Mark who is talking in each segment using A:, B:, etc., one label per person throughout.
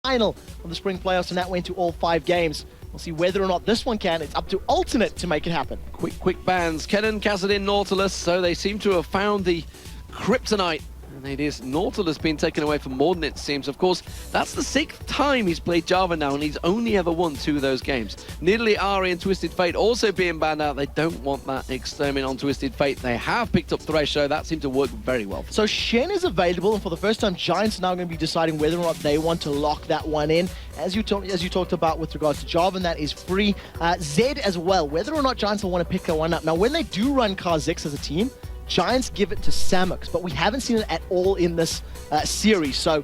A: final of the spring playoffs, and that went to all 5 games. We'll see whether or not this one can. It's up to Alternate to make it happen.
B: Quick bans. Kennen, Kassadin, Nautilus. So they seem to have found the kryptonite. And it is Nautilus being taken away from Morden, it seems. Of course, that's the 6th time he's played Java now, and he's only ever won 2 of those games. Nidalee, Ari, and Twisted Fate also being banned out. They don't want that exterminate on Twisted Fate. They have picked up Thresh, so that seemed to work very well.
A: So Shen is available, and for the first time, Giants are now going to be deciding whether or not they want to lock that one in. As you talked about with regards to Java, and that is free. Zed as well, whether or not Giants will want to pick that one up. Now, when they do run Kha'Zix as a team, Giants give it to Samux, but we haven't seen it at all in this series. So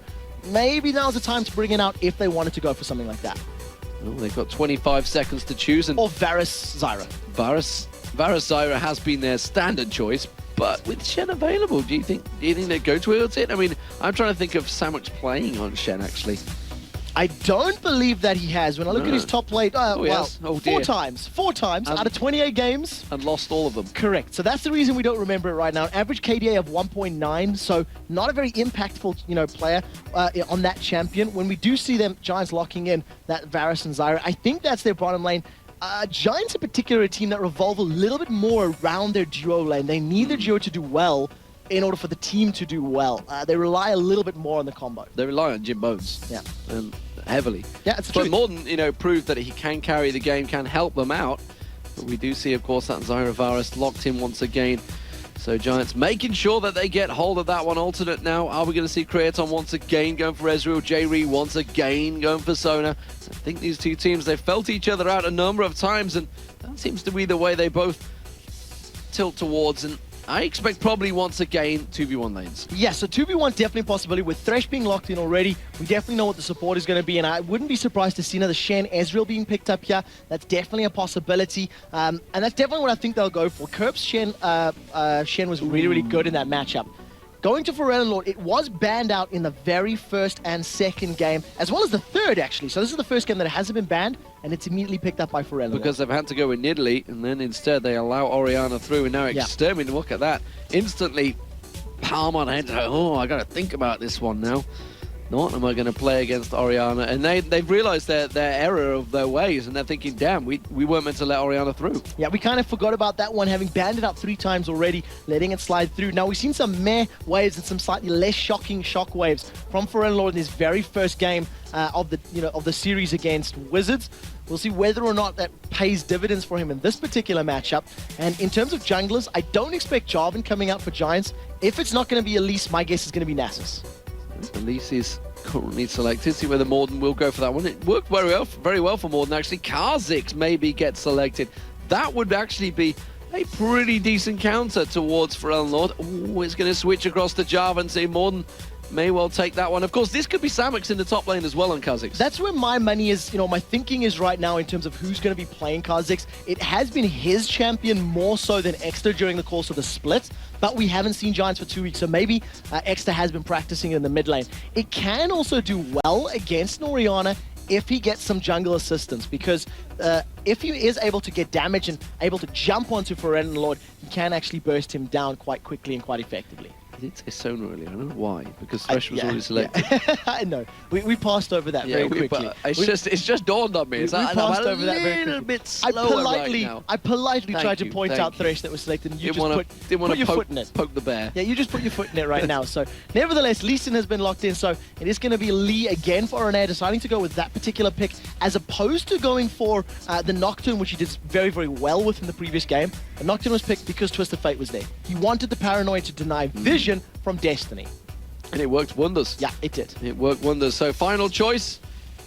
A: maybe now's the time to bring it out if they wanted to go for something like that.
B: Well, they've got 25 seconds to choose.
A: Or Varus Zyra.
B: Varus Zyra has been their standard choice, but with Shen available, do you think they go towards it? I mean, I'm trying to think of Samux playing on Shen, actually.
A: I don't believe that he has. When I look at his top lane, well, 4 times out of 28 games.
B: And lost all of them.
A: Correct. So that's the reason we don't remember it right now. Average KDA of 1.9, so not a very impactful, player on that champion. When we do see them, Giants locking in that Varus and Zyra, I think that's their bottom lane. Giants in particular, a team that revolve a little bit more around their duo lane. They need their duo to do well in order for the team to do well. They rely a little bit more on the combo.
B: They rely on Jim Bones.
A: Yeah.
B: Heavily.
A: Yeah, it's true.
B: But Morden, proved that he can carry the game, can help them out. But we do see, of course, that Zyra Varus locked in once again. So Giants making sure that they get hold of that one. Alternate now. Are we going to see Creaton once again going for Ezreal? J-Ree once again going for Sona. I think these two teams, they've felt each other out a number of times, and that seems to be the way they both tilt towards. And I expect probably once again 2v1 lanes.
A: Yeah, so 2v1 definitely a possibility. With Thresh being locked in already, we definitely know what the support is going to be, and I wouldn't be surprised to see another Shen Ezreal being picked up here. That's definitely a possibility, and that's definitely what I think they'll go for. Kerp's Shen was really good in that matchup. Going to Pharrell and Lord, it was banned out in the very first and second game, as well as the third, actually. So this is the first game that it hasn't been banned, and it's immediately picked up by Pharrell and Lord.
B: Because they've had to go with Nidalee, and then instead they allow Orianna through, and now Extermin, look at that. Instantly, palm on head, oh, I got to think about this one now. What am I going to play against Orianna? And they've realized their error of their ways, and they're thinking, damn, we weren't meant to let Orianna through.
A: Yeah, we kind of forgot about that one, having banned it out 3 times already, letting it slide through. Now, we've seen some meh waves and some slightly less shocking shock waves from Pharrell Lord in his very first game of the series against Wizards. We'll see whether or not that pays dividends for him in this particular matchup. And in terms of junglers, I don't expect Jarvan coming out for Giants. If it's not going to be Elise, my guess is going to be Nasus.
B: Elise is currently selected. See whether Morden will go for that one. It worked very well for Morden, actually. Kha'Zix maybe gets selected. That would actually be a pretty decent counter towards Pharrell Lord. Oh, it's going to switch across to Java and say Morden may well take that one. Of course, this could be Samux in the top lane as well on Kha'Zix.
A: That's where my money is, my thinking is right now in terms of who's going to be playing Kha'Zix. It has been his champion more so than Exeter during the course of the split, but we haven't seen Giants for 2 weeks, so maybe Exeter has been practicing in the mid lane. It can also do well against Orianna if he gets some jungle assistance, because if he is able to get damage and able to jump onto Pharrell Lord, he can actually burst him down quite quickly and quite effectively.
B: I did say Sona earlier. I don't know why, because Thresh was already selected.
A: Yeah. I know. We passed over that very quickly.
B: It's just dawned on me.
A: We passed over that very quickly.
B: Bit slower right now.
A: I politely tried to point out Thresh that was selected, and you just put your foot in it.
B: Poke the bear.
A: Yeah, you just put your foot in it right now. So, nevertheless, Lee Sin has been locked in, so it is going to be Lee again for René, deciding to go with that particular pick, as opposed to going for the Nocturne, which he did very, very well with in the previous game. The Nocturne was picked because Twisted Fate was there. He wanted the Paranoia to deny vision from Destiny.
B: And it worked wonders.
A: Yeah, it did.
B: It worked wonders. So final choice.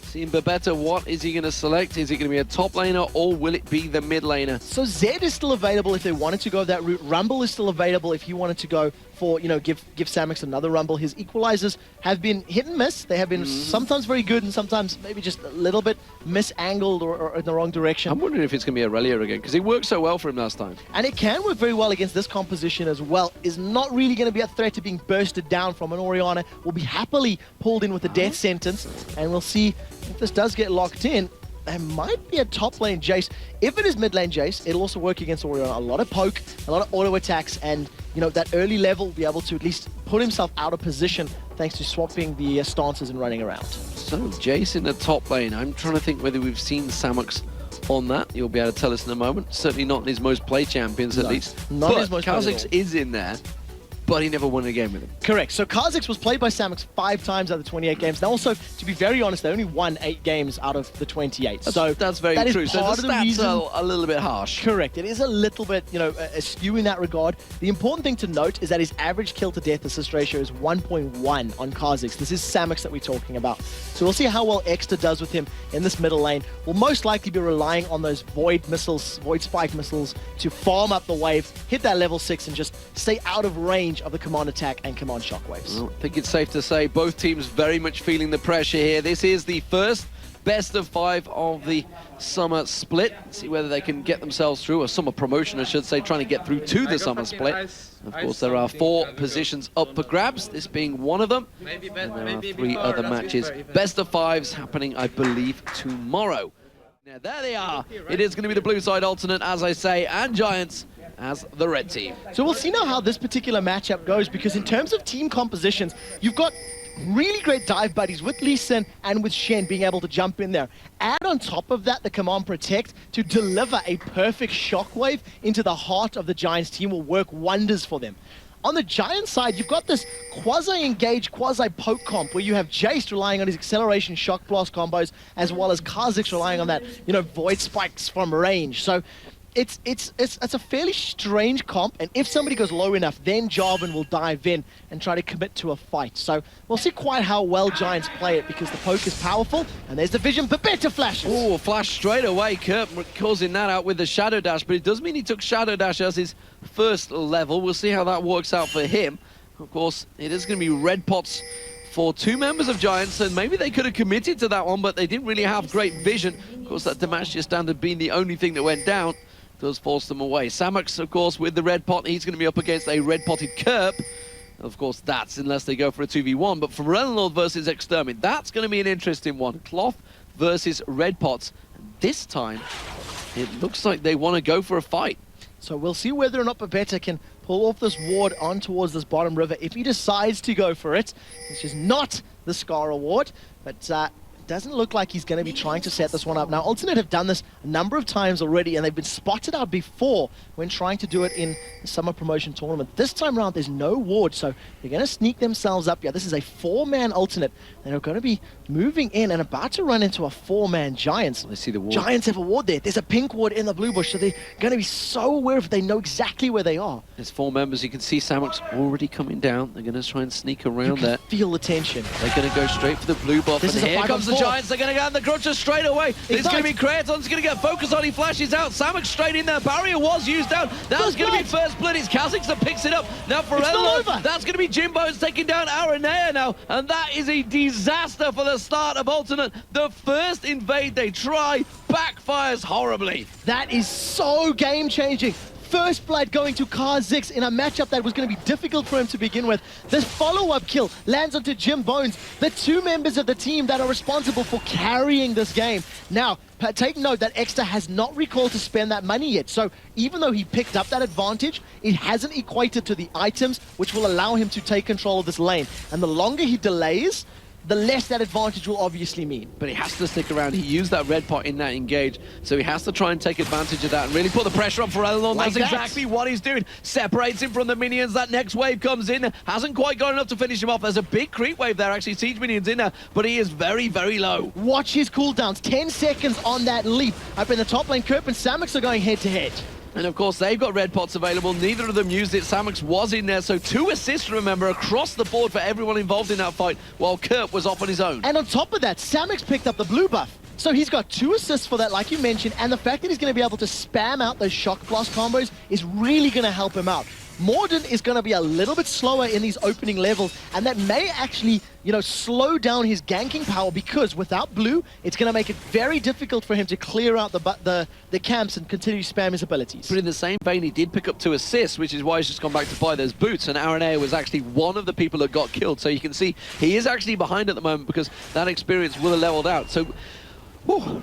B: Seeing Babetta, what is he going to select? Is it going to be a top laner or will it be the mid laner?
A: So Zed is still available if they wanted to go that route. Rumble is still available if he wanted to go for, give Samux another Rumble. His equalizers have been hit and miss. They have been sometimes very good and sometimes maybe just a little bit misangled or in the wrong direction.
B: I'm wondering if it's going to be Aurelia again, because it worked so well for him last time.
A: And it can work very well against this composition as well. Is not really going to be a threat to being bursted down from an Orianna. Will be happily pulled in with a death sentence. And we'll see if this does get locked in. There might be a top lane Jace. If it is mid lane Jace, it'll also work against Orianna. A lot of poke, a lot of auto attacks, and that early level will be able to at least put himself out of position thanks to swapping the stances and running around.
B: So, Jace in the top lane. I'm trying to think whether we've seen Samux on that. You'll be able to tell us in a moment. Certainly not in his most played champions, at least.
A: Not
B: but
A: his most played at
B: Kha'Zix is in there, but he never won a game with him.
A: Correct. So Kha'Zix was played by Samux 5 times out of the 28 games. Now also, to be very honest, they only won 8 games out of the 28. So
B: that's very true. So the stats are a little bit harsh.
A: Correct. It is a little bit, askew in that regard. The important thing to note is that his average kill to death assist ratio is 1.1 on Kha'Zix. This is Samux that we're talking about. So we'll see how well Exter does with him in this middle lane. We'll most likely be relying on those Void Spike missiles to farm up the wave, hit that level 6, and just stay out of range of the command attack and command shockwaves.
B: Well, I think it's safe to say both teams very much feeling the pressure here. This is the first best of 5 of the summer split. See whether they can get themselves through, a summer promotion I should say, trying to get through to the summer split. Of course, there are 4 positions up for grabs, this being one of them. And there are 3 other matches. Best of 5s happening, I believe, tomorrow. Now, there they are. It is going to be the blue side alternate, as I say, and Giants as the red team.
A: So we'll see now how this particular matchup goes, because in terms of team compositions, you've got really great dive buddies with Lee Sin and with Shen being able to jump in there. Add on top of that the command protect to deliver a perfect shockwave into the heart of the Giants team will work wonders for them. On the Giant side, you've got this quasi-engaged, quasi-poke comp where you have Jace relying on his acceleration shock blast combos, as well as Kha'Zix relying on that, void spikes from range. So it's a fairly strange comp, and if somebody goes low enough, then Jarvan will dive in and try to commit to a fight. So we'll see quite how well Giants play it, because the poke is powerful, and there's the vision, but better flashes.
B: Oh, flash straight away. Kurt causing that out with the Shadow Dash, but it does mean he took Shadow Dash as his first level. We'll see how that works out for him. Of course, it is going to be red pots for 2 members of Giants, and maybe they could have committed to that one, but they didn't really have great vision. Of course, that Demacia standard being the only thing that went down does force them away. Samux, of course, with the red pot, he's going to be up against a red-potted Kerp. Of course, that's unless they go for a 2v1. But for Relenlord versus Extermin, that's going to be an interesting one. Cloth versus red pots. And this time, it looks like they want to go for a fight.
A: So we'll see whether or not Babetta can pull off this ward on towards this bottom river. If he decides to go for it, which is not the Scar award, but doesn't look like he's going to be trying to set this one up. Now, Alternate have done this a number of times already, and they've been spotted out before when trying to do it in the summer promotion tournament. This time around, there's no ward, so they're going to sneak themselves up. Yeah, this is a 4-man Alternate. They're going to be moving in and about to run into a 4-man Giants.
B: Let's see the ward.
A: Giants have a ward there. There's a pink ward in the blue bush, so they're going to be so aware if they know exactly where they are.
B: There's 4 members. You can see Samux already coming down. They're going to try and sneak around there.
A: Feel the tension.
B: They're going to go straight for the blue buff.
A: This
B: and
A: is
B: here comes the Giants. They're going to go down the Grudger straight away. It's going to be Creaton's going to get focused on. He flashes out. Samux straight in there. Barrier was used down. That's going to be first blood. It's Kha'Zix that picks it up. Now for Relenlord, that's going to be Jimbo's taking down Aranea now. And that is a disaster for the start of Alternate. The first invade they try backfires horribly.
A: That is so game-changing. First blood going to Kha'Zix in a matchup that was going to be difficult for him to begin with. This follow-up kill lands onto Jim Bones, the 2 members of the team that are responsible for carrying this game. Now, take note that Exter has not recalled to spend that money yet. So even though he picked up that advantage, it hasn't equated to the items which will allow him to take control of this lane. And the longer he delays, the less that advantage will obviously mean.
B: But he has to stick around. He used that red pot in that engage, so he has to try and take advantage of that and really put the pressure on for Relenlord. That's exactly what he's doing. Separates him from the minions. That next wave comes in. Hasn't quite got enough to finish him off. There's a big creep wave there, actually. Siege minions in there, but he is very, very low.
A: Watch his cooldowns. 10 seconds on that leap. Up in the top lane, Kerp and Samux are going head-to-head.
B: And of course, they've got red pots available. Neither of them used it. Samux was in there, so 2 assists, remember, across the board for everyone involved in that fight, while Kurt was off on his own.
A: And on top of that, Samux picked up the blue buff. So he's got 2 assists for that, like you mentioned, and the fact that he's going to be able to spam out those shock blast combos is really going to help him out. Morden is going to be a little bit slower in these opening levels, and that may actually, slow down his ganking power, because without blue, it's going to make it very difficult for him to clear out the camps and continue to spam his abilities.
B: But in the same vein, he did pick up 2 assists, which is why he's just gone back to buy those boots, and Aranea was actually one of the people that got killed. So you can see he is actually behind at the moment, because that experience will have leveled out. So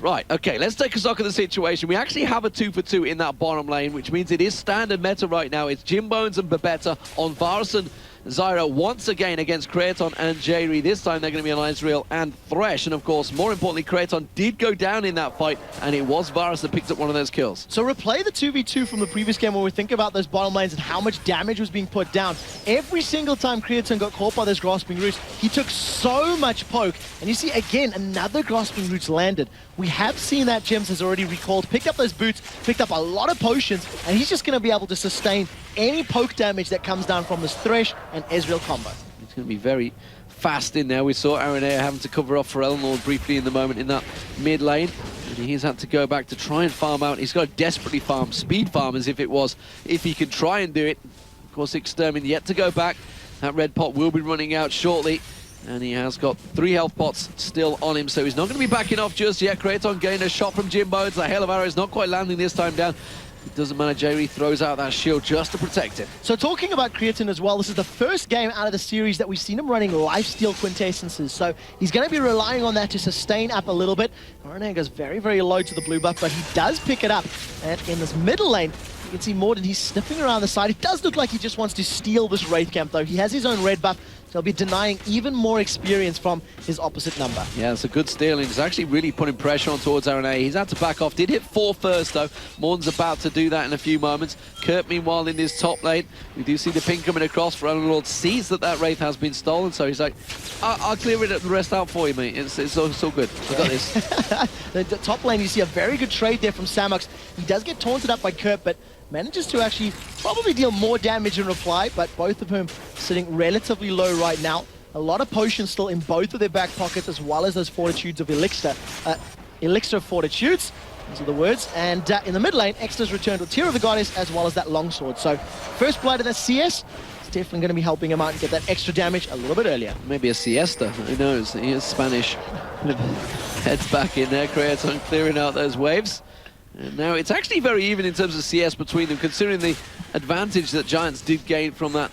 B: right, okay, let's take a stock of the situation. We actually have a 2-for-2 in that bottom lane, which means it is standard meta right now. It's Jim Bones and Babetta on Varus and Zyra once again against Kraton and Jayri. This time they're going to be on Ezreal and Thresh. And of course, more importantly, Kraton did go down in that fight, and it was Varus that picked up one of those kills.
A: So replay the 2v2 from the previous game when we think about those bottom lanes and how much damage was being put down. Every single time Kraton got caught by those grasping roots, he took so much poke. And you see, again, another grasping roots landed. We have seen that Gems has already recalled, picked up those boots, picked up a lot of potions, and he's just going to be able to sustain any poke damage that comes down from this Thresh and Ezreal combo.
B: It's going to be very fast in there. We saw Aranea having to cover off for Eleanor briefly in the moment in that mid lane. And he's had to go back to try and farm out. He's got to desperately farm, speed farm as if it was, if he could try and do it. Of course, Extermin yet to go back. That red pot will be running out shortly. And he has got 3 health pots still on him, so he's not going to be backing off just yet. Kraton getting a shot from Jimbo. It's the hail of arrows, not quite landing this time down. It doesn't matter, Jayri throws out that shield just to protect him.
A: So talking about Kraton as well, this is the first game out of the series that we've seen him running lifesteal quintessences. So he's going to be relying on that to sustain up a little bit. Aranea goes very, very low to the blue buff, but he does pick it up. And in this middle lane, you can see Morden, he's sniffing around the side. It does look like he just wants to steal this Wraith camp, though. He has his own red buff. So he'll be denying even more experience from his opposite number.
B: Yeah, it's a good steal, and he's actually really putting pressure on towards Aranea. He's had to back off. Did hit 4 first, though. Morden's about to do that in a few moments. Kurt, meanwhile, in his top lane. We do see the ping coming across. For Lord sees that Wraith has been stolen, so he's like, I'll clear the rest out for you, mate. It's all good. I got this.
A: The top lane, you see a very good trade there from Samox. He does get taunted up by Kurt, but manages to actually probably deal more damage in reply, but both of them sitting relatively low right now. A lot of potions still in both of their back pockets, as well as those Fortitudes of Elixir. Elixir of Fortitudes, those are the words. And in the mid lane, Extra's returned with Tear of the Goddess, as well as that longsword. So first blood in the CS, it's definitely going to be helping him out and get that extra damage a little bit earlier.
B: Maybe a siesta, who knows? He is Spanish. Heads back in there, Kraton clearing out those waves. And now it's actually very even in terms of CS between them, considering the advantage that Giants did gain from that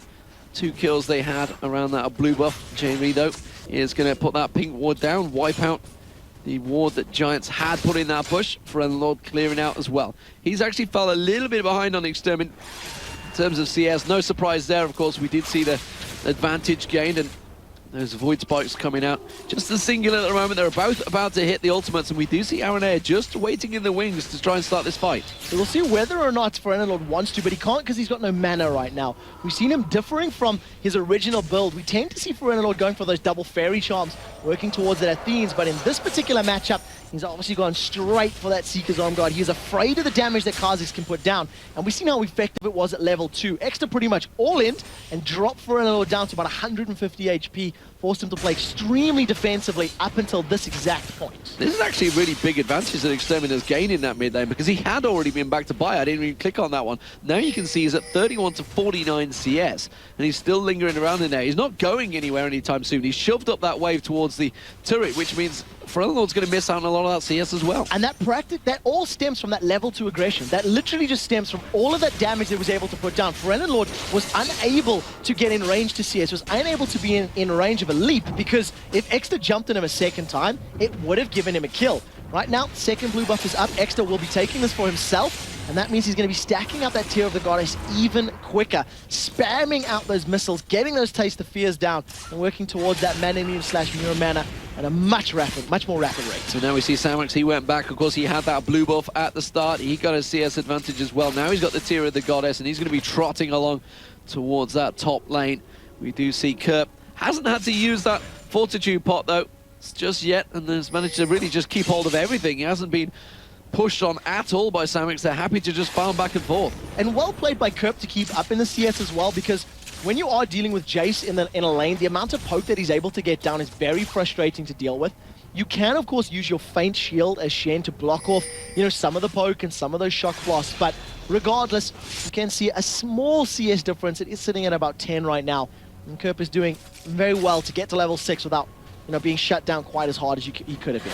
B: 2 kills they had around that blue buff. Jayri, though, is going to put that pink ward down, wipe out the ward that Giants had put in that push. Lord clearing out as well. He's actually fell a little bit behind on Extermin in terms of CS. No surprise there, of course. We did see the advantage gained, and those void spikes coming out. Just a singular at the moment. They're both about to hit the ultimates, and we do see Aranea just waiting in the wings to try and start this fight.
A: So we'll see whether or not Lord wants to, but he can't because he's got no mana right now. We've seen him differing from his original build. We tend to see Lord going for those double fairy charms, working towards that Athenes, but in this particular matchup, he's obviously gone straight for that Seeker's Arm Guard. He is afraid of the damage that Kha'Zix can put down, and we've seen how effective it was at level 2. Extra pretty much all in and dropped Lord down to about 150 HP, forced him to play extremely defensively up until this exact point.
B: This is actually a really big advantage that Extermin has gained in that mid lane, because he had already been back to buy. I didn't even click on that one. Now you can see he's at 31 to 49 CS, and he's still lingering around in there. He's not going anywhere anytime soon. He's shoved up that wave towards the turret, which means Lord's going to miss out on a lot of that CS as well.
A: And that all stems from that level 2 aggression. That literally just stems from all of that damage that he was able to put down. Lord was unable to get in range to CS, was unable to be in range of a leap, because if Extra jumped on him a second time, it would have given him a kill. Right now, second blue buff is up. Extra will be taking this for himself, and that means he's going to be stacking up that Tear of the Goddess even quicker, spamming out those missiles, getting those Taste of Fears down, and working towards that mana immune / mirror mana at a much more rapid rate.
B: So now we see Samox, he went back. Of course, he had that blue buff at the start. He got a CS advantage as well. Now he's got the Tear of the Goddess, and he's going to be trotting along towards that top lane. We do see Kurt hasn't had to use that Fortitude pot, though, just yet, and has managed to really just keep hold of everything. He hasn't been pushed on at all by Samox. They're happy to just farm back and forth.
A: And well played by Kerp to keep up in the CS as well, because when you are dealing with Jace in a lane, the amount of poke that he's able to get down is very frustrating to deal with. You can, of course, use your Faint Shield as Shen to block off, some of the poke and some of those shock blasts, but regardless, you can see a small CS difference. It is sitting at about 10 right now, and Kerp is doing very well to get to level 6 without being shut down quite as hard as he could have been.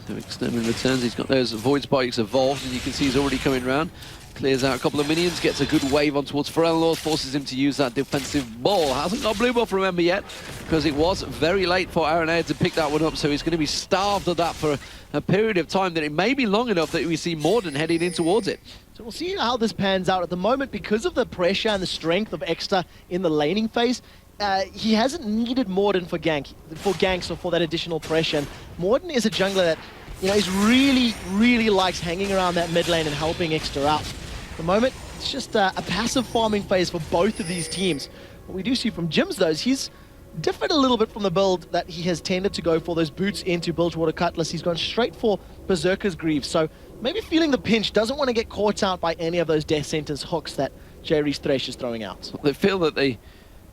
B: So Extermin returns, he's got those Void Spikes evolved, and you can see he's already coming around. Clears out a couple of minions, gets a good wave on towards Lord, forces him to use that defensive ball. Hasn't got blue buff, remember, yet, because it was very late for Aranea to pick that one up, so he's going to be starved of that for a period of time that it may be long enough that we see Morden heading in towards it.
A: So we'll see how this pans out at the moment. Because of the pressure and the strength of Extra in the laning phase, he hasn't needed Morden for ganks or for that additional pressure. And Morden is a jungler that, is really likes hanging around that mid lane and helping Extra out. At the moment, it's just a passive farming phase for both of these teams. What we do see from Jim's, though, is he's differed a little bit from the build that he has tended to go for, those boots into Bilgewater Cutlass. He's gone straight for Berserker's Greaves. So maybe feeling the pinch, doesn't want to get caught out by any of those Death Sentence hooks that Jerry's Thresh is throwing out.
B: They feel that they're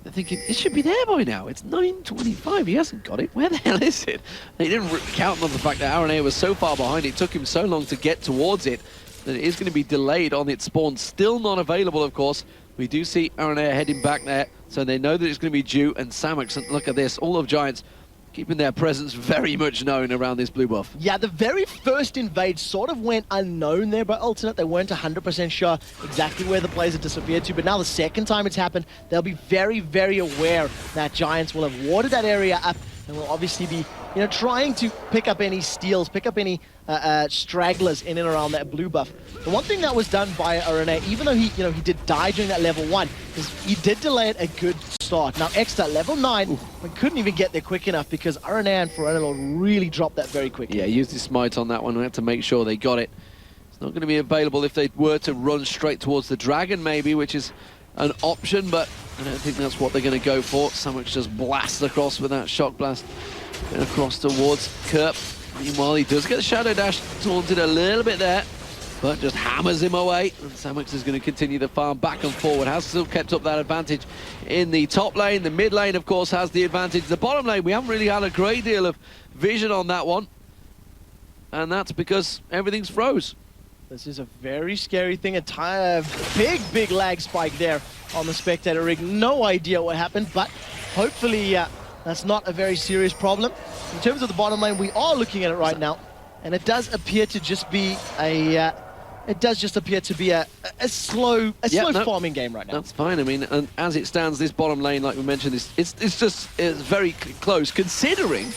B: thinking, it should be there by now. It's 9:25. He hasn't got it. Where the hell is it? They didn't count on the fact that RNA was so far behind. It took him so long to get towards it that it is going to be delayed on its spawn. Still not available, of course. We do see RNA heading back there, so they know that it's going to be due. And Samux, and look at this, all of Giants keeping their presence very much known around this blue buff.
A: Yeah, the very first invade sort of went unknown there by Alternate. They weren't 100% sure exactly where the players had disappeared to, but now the second time it's happened, they'll be very aware that Giants will have warded that area up and will obviously be, trying to pick up any steals, pick up any stragglers in and around that blue buff. The one thing that was done by RNA, even though he did die during that level 1, is he did delay it a good start. Now Extra, level 9, we couldn't even get there quick enough because RNA and Ferenalor really dropped that very quickly.
B: Yeah, used his smite on that one. We had to make sure they got it. It's not going to be available if they were to run straight towards the dragon, maybe, which is an option, but I don't think that's what they're going to go for. Samux just blasts across with that shock blast. And across towards Kerp. Meanwhile, he does get the Shadow Dash taunted a little bit there, but just hammers him away. And Samux is going to continue the farm back and forward. Has still kept up that advantage in the top lane. The mid lane, of course, has the advantage. The bottom lane, we haven't really had a great deal of vision on that one. And that's because everything's froze.
A: This is a very scary thing. A big lag spike there on the spectator rig. No idea what happened, but hopefully that's not a very serious problem. In terms of the bottom lane, we are looking at it right now, and it does appear to just be a slow farming game right now.
B: That's fine. I mean, and as it stands, this bottom lane, like we mentioned, it's very close considering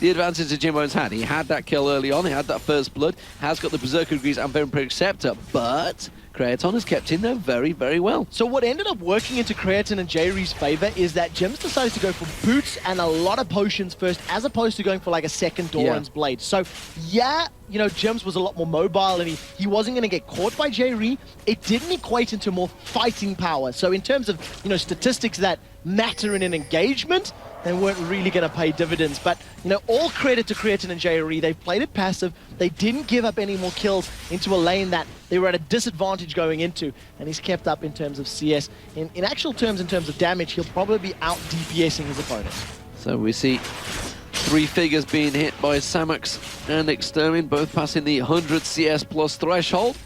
B: the advantage that Jimbo's had. He had that kill early on, he had that first blood, has got the Berserker Greaves and Vampiric Scepter, but Creaton has kept in there very well.
A: So what ended up working into Creaton and J-Ree's favor is that Jims decided to go for boots and a lot of potions first, as opposed to going for like a second Doran's blade. So yeah, Jims was a lot more mobile and he wasn't going to get caught by J-Ree. It didn't equate into more fighting power. So in terms of, statistics that matter in an engagement, they weren't really going to pay dividends. But, all credit to Creaton and J-Ree. They played it passive. They didn't give up any more kills into a lane that they were at a disadvantage going into. And he's kept up in terms of CS. In actual terms, in terms of damage, he'll probably be out DPSing his opponent.
B: So we see 3 figures being hit by Samux and Extermin, both passing the 100 CS plus threshold.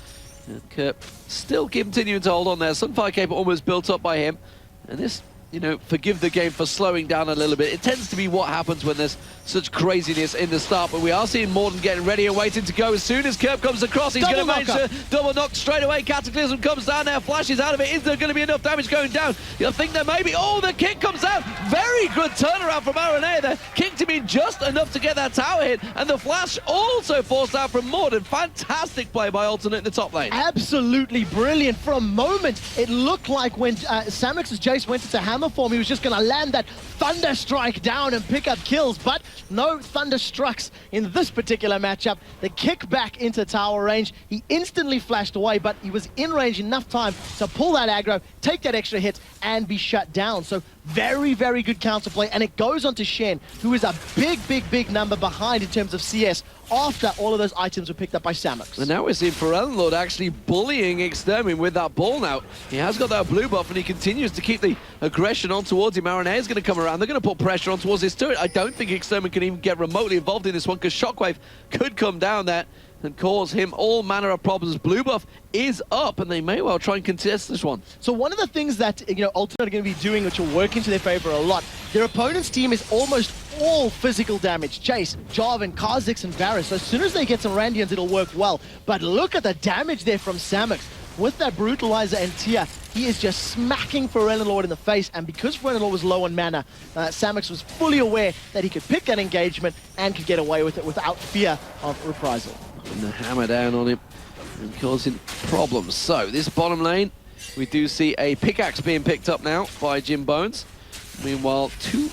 B: And Kerp still continuing to hold on there. Sunfire Cape almost built up by him. And this, forgive the game for slowing down a little bit. It tends to be what happens when there's such craziness in the start, but we are seeing Morden getting ready and waiting to go. As soon as Kerp comes across, he's going to manage to double knock straight away. Cataclysm comes down there, flashes out of it. Is there going to be enough damage going down? I think there may be. Oh, the kick comes out. Very good turnaround from RNA there. Kicked him in just enough to get that tower hit, and the flash also forced out from Morden. Fantastic play by Alternate in the top lane.
A: Absolutely brilliant. For a moment, it looked like when Samux's Jace went into hammer form, he was just going to land that Thunder Strike down and pick up kills, but no Thunder Strikes in this particular matchup. The kick back into tower range, he instantly flashed away, but he was in range enough time to pull that aggro, take that extra hit, and be shut down. So very good counterplay, and it goes on to Shen, who is a big number behind in terms of CS after all of those items were picked up by Samux.
B: And now we're seeing Ferenalor actually bullying Extermin with that ball now. He has got that blue buff and he continues to keep the aggression on towards him. RNA is going to come around. They're going to put pressure on towards this turret. I don't think Extermin can even get remotely involved in this one because Shockwave could come down there and cause him all manner of problems. Blue buff is up, and they may well try and contest this one.
A: So one of the things that Alternate are going to be doing, which will work into their favor a lot, their opponent's team is almost all physical damage. Jace, Jarvan, Kha'Zix, and Varus. So as soon as they get some Randians, it'll work well. But look at the damage there from Samux. With that Brutalizer and Tia, he is just smacking Ferenalor in the face, and because Ferenalor was low on mana, Samux was fully aware that he could pick that engagement and could get away with it without fear of reprisal.
B: And the hammer down on him and causing problems. So this bottom lane, we do see a pickaxe being picked up now by Jim Bones. Meanwhile, two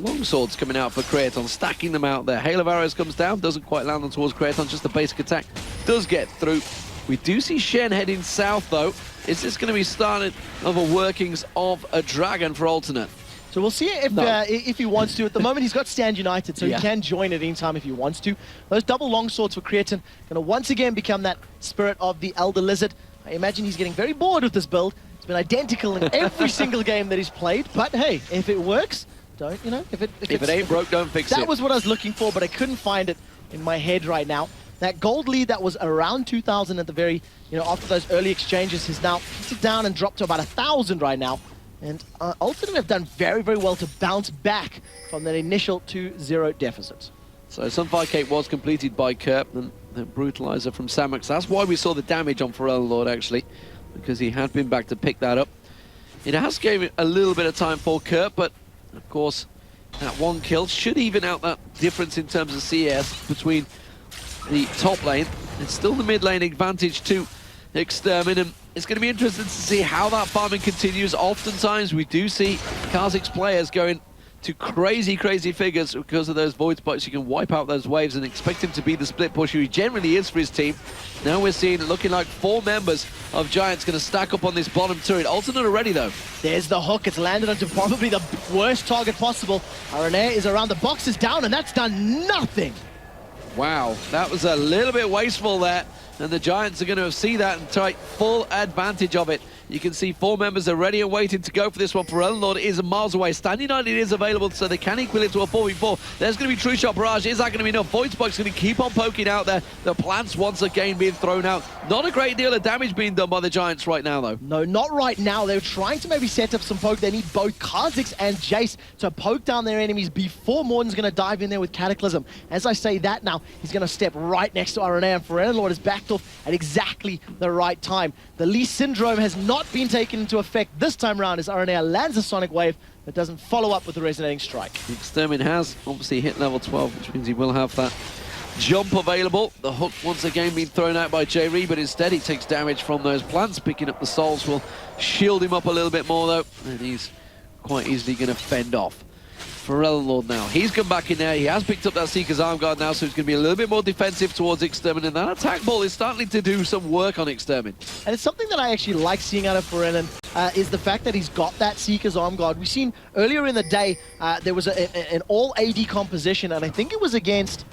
B: longswords coming out for Kraton, stacking them out there. Hail of Arrows comes down, doesn't quite land on towards Kraton, just the basic attack does get through. We do see Shen heading south though. Is this going to be starting of a workings of a dragon for Alternate?
A: So we'll see if he wants to. At the moment, he's got Stand United, so he can join at any time if he wants to. Those double longswords for Kraton going to once again become that spirit of the Elder Lizard. I imagine he's getting very bored with this build. It's been identical in every single game that he's played. But hey, if it works, don't, you know, if it ain't
B: broke, don't fix it.
A: That was what I was looking for, but I couldn't find it in my head right now. That gold lead that was around 2,000 at the very, after those early exchanges, has now hit down and dropped to about 1,000 right now. And Ultimate have done very, very well to bounce back from that initial 2-0 deficit.
B: So Sunfire Cape was completed by Kerp, and the Brutalizer from Samuks. That's why we saw the damage on Pharrell Lord, actually, because he had been back to pick that up. It has gave it a little bit of time for Kerp, but of course, that one kill should even out that difference in terms of CS between the top lane. It's still the mid lane advantage to Extermin, and it's going to be interesting to see how that farming continues. Oftentimes we do see Kha'Zix players going to crazy figures because of those void spots. You can wipe out those waves and expect him to be the split pusher he generally is for his team. Now we're seeing it looking like 4 members of Giants going to stack up on this bottom turret. Alternate already though.
A: There's the hook. It's landed onto probably the worst target possible. Aranea is around, the box is down, and that's done nothing.
B: Wow, that was a little bit wasteful there. And the Giants are going to see that and take full advantage of it. You can see 4 members are ready and waiting to go for this one. Pharrell Lord is miles away. Stand United is available, so they can equal it to a 4v4. There's going to be True Shot Barrage. Is that going to be enough? Void Spike's going to keep on poking out there. The plants once again being thrown out. Not a great deal of damage being done by the Giants right now, though.
A: No, not right now. They're trying to maybe set up some poke. They need both Kha'Zix and Jace to poke down their enemies before Morden's going to dive in there with Cataclysm. As I say that now, he's going to step right next to Aranea, and Pharrell Lord is backed off at exactly the right time. The Lee Syndrome has not been taken into effect this time around as Aranea lands a Sonic Wave that doesn't follow up with the Resonating Strike.
B: Extermin has obviously hit level 12, which means he will have that jump available. The hook once again being thrown out by J-Ree, but instead he takes damage from those plants. Picking up the souls will shield him up a little bit more though, and he's quite easily going to fend off. Pharrell Lord now, he's come back in there. He has picked up that Seeker's Arm Guard now, so he's going to be a little bit more defensive towards Extermin, and that attack ball is starting to do some work on Extermin.
A: And it's something that I actually like seeing out of Pharrell, is the fact that he's got that Seeker's Arm Guard. We've seen earlier in the day, there was an all AD composition, and I think it was against...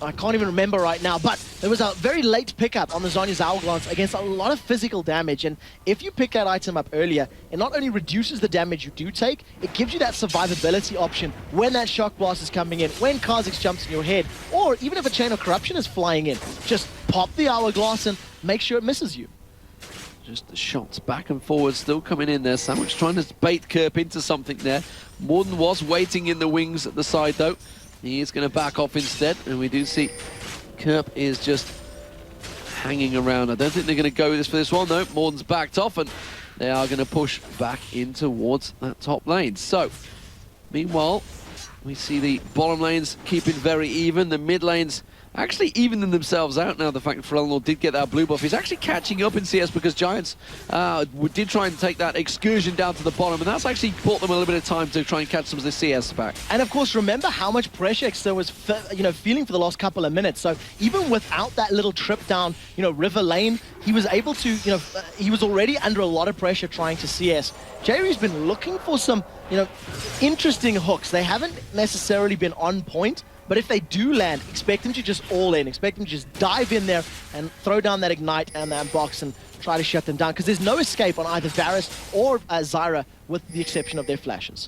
A: I can't even remember right now, but there was a very late pickup on the Zhonya's Hourglass against a lot of physical damage, and if you pick that item up earlier, it not only reduces the damage you do take, it gives you that survivability option when that Shock Blast is coming in, when Kha'Zix jumps in your head, or even if a Chain of Corruption is flying in. Just pop the Hourglass and make sure it misses you.
B: Just the shots back and forward still coming in there. Samuks trying to bait Kerp into something there. Morden was waiting in the wings at the side though. He is going to back off instead, and we do see Kerp is just hanging around. I don't think they're going to go with this for this one, though. Morden's backed off, and they are going to push back in towards that top lane. So, meanwhile, we see the bottom lanes keeping very even. The mid lanes actually evening themselves out now. The fact that Pharrell Lord did get that blue buff. He's actually catching up in CS because Giants did try and take that excursion down to the bottom, and that's actually bought them a little bit of time to try and catch some of the CS back.
A: And of course, remember how much pressure Exter was feeling for the last couple of minutes. So even without that little trip down, river lane, he was able to, he was already under a lot of pressure trying to CS. J-Ree's been looking for some, interesting hooks. They haven't necessarily been on point, but if they do land, expect them to just all in. Expect them to just dive in there and throw down that Ignite and that box and try to shut them down, because there's no escape on either Varus or Zyra, with the exception of their flashes.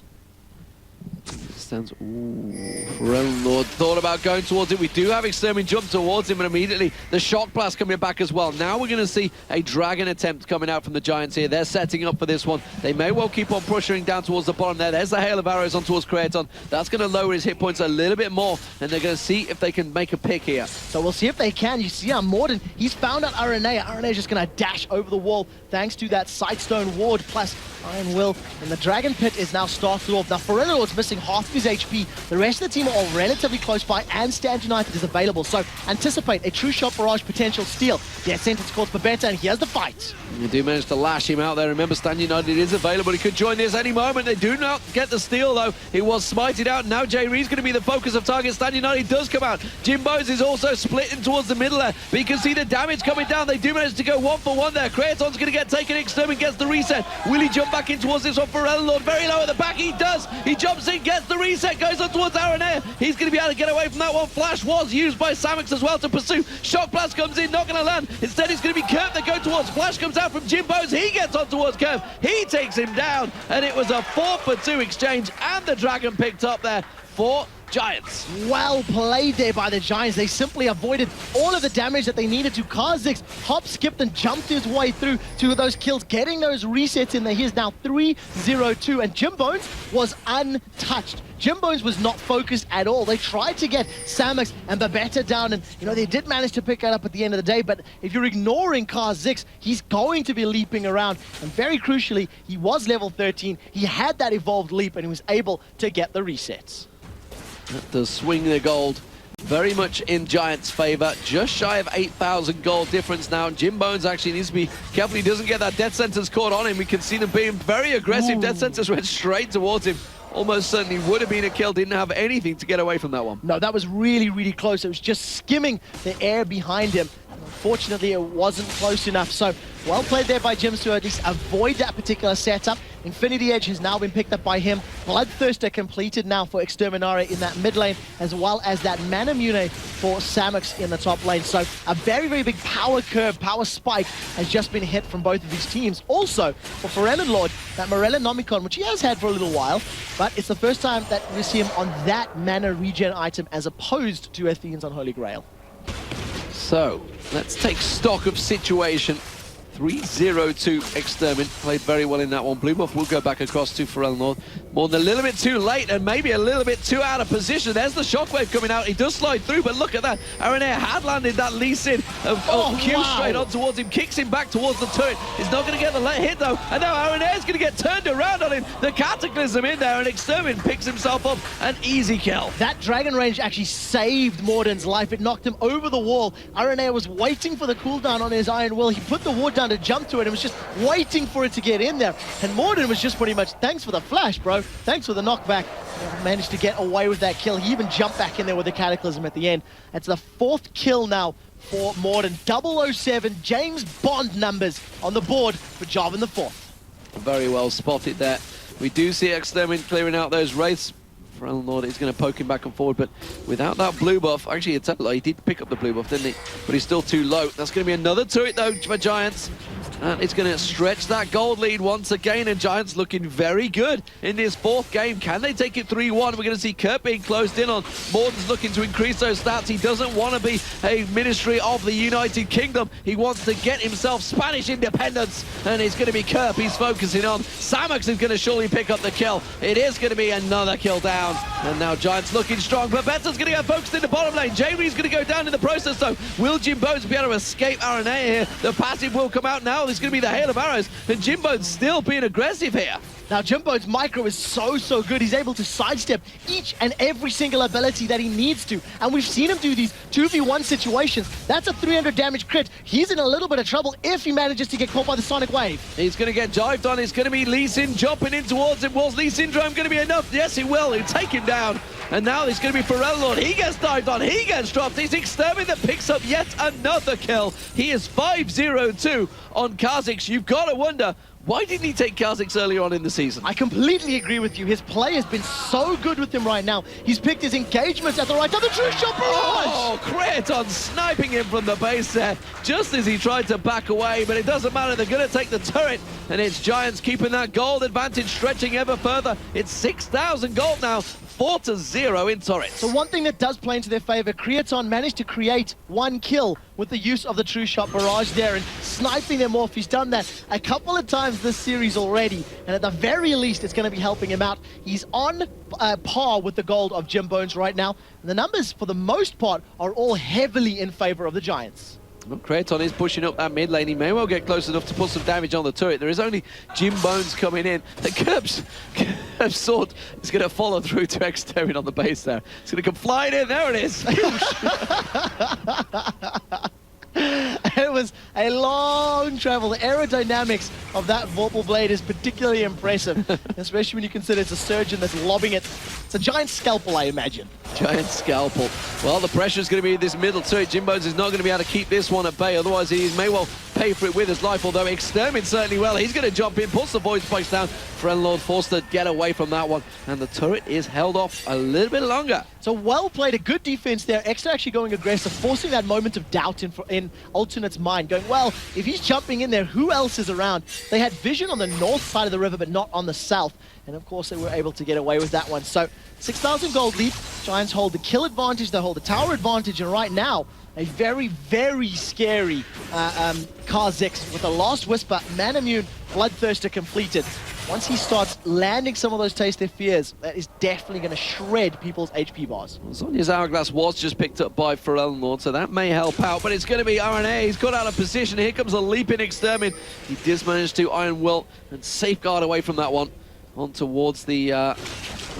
B: Stands. Ooh, Pharrell Lord thought about going towards it. We do have Extermin jump towards him, and immediately the Shock Blast coming back as well. Now we're going to see a Dragon attempt coming out from the Giants here. They're setting up for this one. They may well keep on pushing down towards the bottom there. There's the Hail of Arrows on towards Kraton. That's going to lower his hit points a little bit more, and they're going to see if they can make a pick here.
A: So we'll see if they can. You see how Morden, he's found out Aranea. Arenea's just going to dash over the wall thanks to that Sightstone ward plus Iron Will, and the Dragon Pit is now started off. Now Pharrell Lord's missing half of his HP. The rest of the team are all relatively close by, and Stand United is available. So anticipate a true shot barrage potential steal. Death sentence called for better, and here's the fight.
B: You do manage to lash him out there. Remember, Stand United is available. He could join this any moment. They do not get the steal, though. He was smited out. Now Jay Reed's going to be the focus of target. Stand United does come out. Jimbo's is also splitting towards the middle there. But you can see the damage coming down. They do manage to go 1-for-1 there. Kraton's going to get taken. Extermin gets the reset. Will he jump back in towards this one for Ellenlord? Very low at the back. He does. He jumps in, gets the reset, goes on towards Aranea. He's going to be able to get away from that one. Flash was used by Samux as well to pursue. Shock Blast comes in, not going to land. Instead, it's going to be Curve that goes towards. Flash comes out from Jimbo's. He gets on towards Curve. He takes him down, and it was a 4-for-2 exchange, and the Dragon picked up there for Giants.
A: Well played there by the Giants. They simply avoided all of the damage that they needed to. Kha'Zix hop, skipped, and jumped his way through to those kills, getting those resets in there. He is now 3-0-2, and Jimbones was untouched. Jimbones was not focused at all. They tried to get Samux and Babetta down, and they did manage to pick it up at the end of the day, but if you're ignoring Kha'Zix, he's going to be leaping around, and very crucially, he was level 13. He had that evolved leap, and he was able to get the resets.
B: That does swing the gold very much in Giants' favor. Just shy of 8,000 gold difference now. Jimbones actually needs to be careful he doesn't get that death sentence caught on him. We can see them being very aggressive. Ooh. Death sentence went straight towards him. Almost certainly would have been a kill. Didn't have anything to get away from that one.
A: No, that was really, really close. It was just skimming the air behind him. Unfortunately, it wasn't close enough. So, well played there by Jims to at least avoid that particular setup. Infinity Edge has now been picked up by him. Bloodthirster completed now for Exterminare in that mid lane, as well as that Manamune for Samux in the top lane. So a very, very big power curve, power spike has just been hit from both of these teams. Also, for Ellenlord, that Morella Nomicon, which he has had for a little while, but it's the first time that we see him on that mana regen item as opposed to Athene's Unholy Grail.
B: So, let's take stock of situation. 3-0-2 Extermin. Played very well in that one. Blue buff will go back across to Pharrell North. More than a little bit too late and maybe a little bit too out of position. There's the shockwave coming out. He does slide through, but look at that. Aranea had landed that Lee Sin of Q straight on towards him. Kicks him back towards the turret. He's not going to get the hit though. And now Aranea's going to get turned around on him. The Cataclysm in there, and Extermin picks himself up. An easy kill. That
A: Dragon Range actually saved Morden's life. It knocked him over the wall. Aranea was waiting for the cooldown on his Iron Will. He put the ward down to jump to it and was just waiting for it to get in there. And Morden was just pretty much, thanks for the flash, bro. Thanks for the knockback. Managed to get away with that kill. He even jumped back in there with the Cataclysm at the end. That's the 4th kill now for Morden. 007 James Bond numbers on the board for Jarvan the 4th.
B: Very well spotted there. We do see Extermin clearing out those wraiths. Ellenlord is going to poke him back and forward, but without that blue buff, actually it's a lie, he did pick up the blue buff, didn't he? But he's still too low. That's going to be another turret though for Giants. And it's going to stretch that gold lead once again, and Giants looking very good in this 4th game. Can they take it 3-1? We're going to see Kurt being closed in on. Morden's looking to increase those stats. He doesn't want to be a Ministry of the United Kingdom. He wants to get himself Spanish independence, and it's going to be Kerp he's focusing on. Samux is going to surely pick up the kill. It is going to be another kill down, and now Giants looking strong. But Betta's going to get focused in the bottom lane. Jamie's going to go down in the process, though. Will Jimbo's be able to escape Aranea here? The passive will come out now. There's going to be the hail of arrows, and Jimbo's still being aggressive here.
A: Now, Jimbo's micro is so good. He's able to sidestep each and every single ability that he needs to. And we've seen him do these 2v1 situations. That's a 300 damage crit. He's in a little bit of trouble if he manages to get caught by the Sonic Wave.
B: He's going to get jived on. It's going to be Lee Sin jumping in towards him. Was Lee Syndrome going to be enough? Yes, he will. He'll take him down. And now it's going to be Pharrell Lord. He gets dived on. He gets dropped. He's Extermin that picks up yet another kill. He is 5-0-2 on Kha'Zix. You've got to wonder, why didn't he take Kha'Zix earlier on in the season?
A: I completely agree with you. His play has been so good with him right now. He's picked his engagements at the right time. The true shot barrage!
B: Oh, Kraton sniping him from the base there, just as he tried to back away, but it doesn't matter. They're going to take the turret, and it's Giants keeping that gold advantage, stretching ever further. It's 6,000 gold now. 4-0 in turrets.
A: So one thing that does play into their favor, Creaton managed to create 1 kill with the use of the true shot barrage there and sniping them off. He's done that a couple of times this series already, and at the very least it's going to be helping him out. He's on par with the gold of Jimbones right now, and the numbers for the most part are all heavily in favor of the Giants.
B: Well, Kraton is pushing up that mid lane. He may well get close enough to put some damage on the turret. There is only Jimbones coming in. The Kerbs Sword is going to follow through to Extermin on the base there. It's going to come flying in. There it is.
A: It was a long travel. The aerodynamics of that Vorpal blade is particularly impressive, especially when you consider it's a surgeon that's lobbing it. It's a giant scalpel, I imagine.
B: Giant scalpel. Well, the pressure is going to be this middle turret. Jimbones is not going to be able to keep this one at bay, otherwise he may well pay for it with his life, although Extermin certainly will. He's going to jump in, puts the void spikes down. Friendlord forced to get away from that one, and the turret is held off a little bit longer.
A: So well played, a good defense there. Extra actually going aggressive, forcing that moment of doubt in Alternate's mind, going, well, if he's jumping in there, who else is around? They had vision on the north side of the river, but not on the south. And of course, they were able to get away with that one. So 6,000 gold lead. Giants hold the kill advantage, they hold the tower advantage, and right now, a very, very scary Kha'Zix with the last whisper, Man Immune, Bloodthirster completed. Once he starts landing some of those Taste Their Fears, that is definitely going to shred people's HP bars.
B: Sonya's Hourglass was just picked up by Lord, so that may help out, but it's going to be RNA. He's got out of position. Here comes a leaping Extermin. He does manage to Iron Will and safeguard away from that one on towards the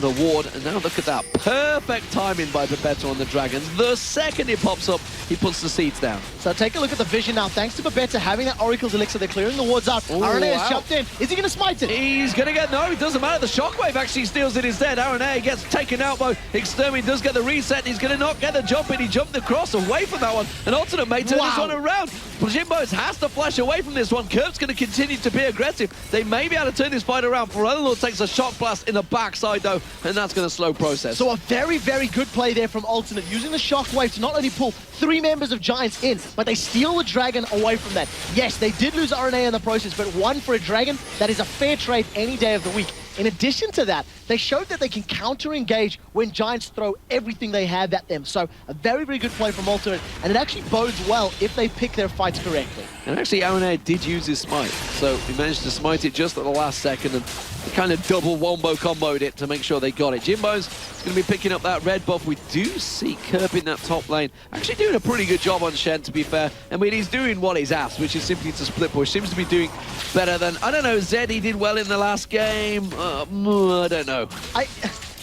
B: ward, and now look at that. Perfect timing by Babetta on the Dragons. The second it pops up, he puts the seeds down.
A: So take a look at the vision now. Thanks to Babetta having that Oracle's Elixir, they're clearing the wards out. RNA has jumped in. Is he going to smite it?
B: He's going to get, no, it doesn't matter. The Shockwave actually steals it instead. RNA gets taken out by Extermin, does get the reset. He's going to not get the jump in. He jumped across away from that one. And Alternate may turn this one around. Jimbos has to flash away from this one. Curve's going to continue to be aggressive. They may be able to turn this fight around. Lord takes a shock blast in the backside though, and that's going to slow process.
A: So a very, very good play there from Alternate, using the Shockwave to not only pull 3 members of Giants in, but they steal the Dragon away from that. Yes, they did lose RNA in the process, but 1 for a Dragon, that is a fair trade any day of the week. In addition to that, they showed that they can counter-engage when Giants throw everything they have at them. So a very, very good play from Alternate, and it actually bodes well if they pick their fights correctly.
B: And actually, RNA did use his smite, so he managed to smite it just at the last second, and he kind of double wombo comboed it to make sure they got it. Jimbo's going to be picking up that red buff. We do see Kerp in that top lane, actually doing a pretty good job on Shen, to be fair. I mean, he's doing what he's asked, which is simply to split push. Seems to be doing better than, I don't know, Zed, he did well in the last game. I don't know.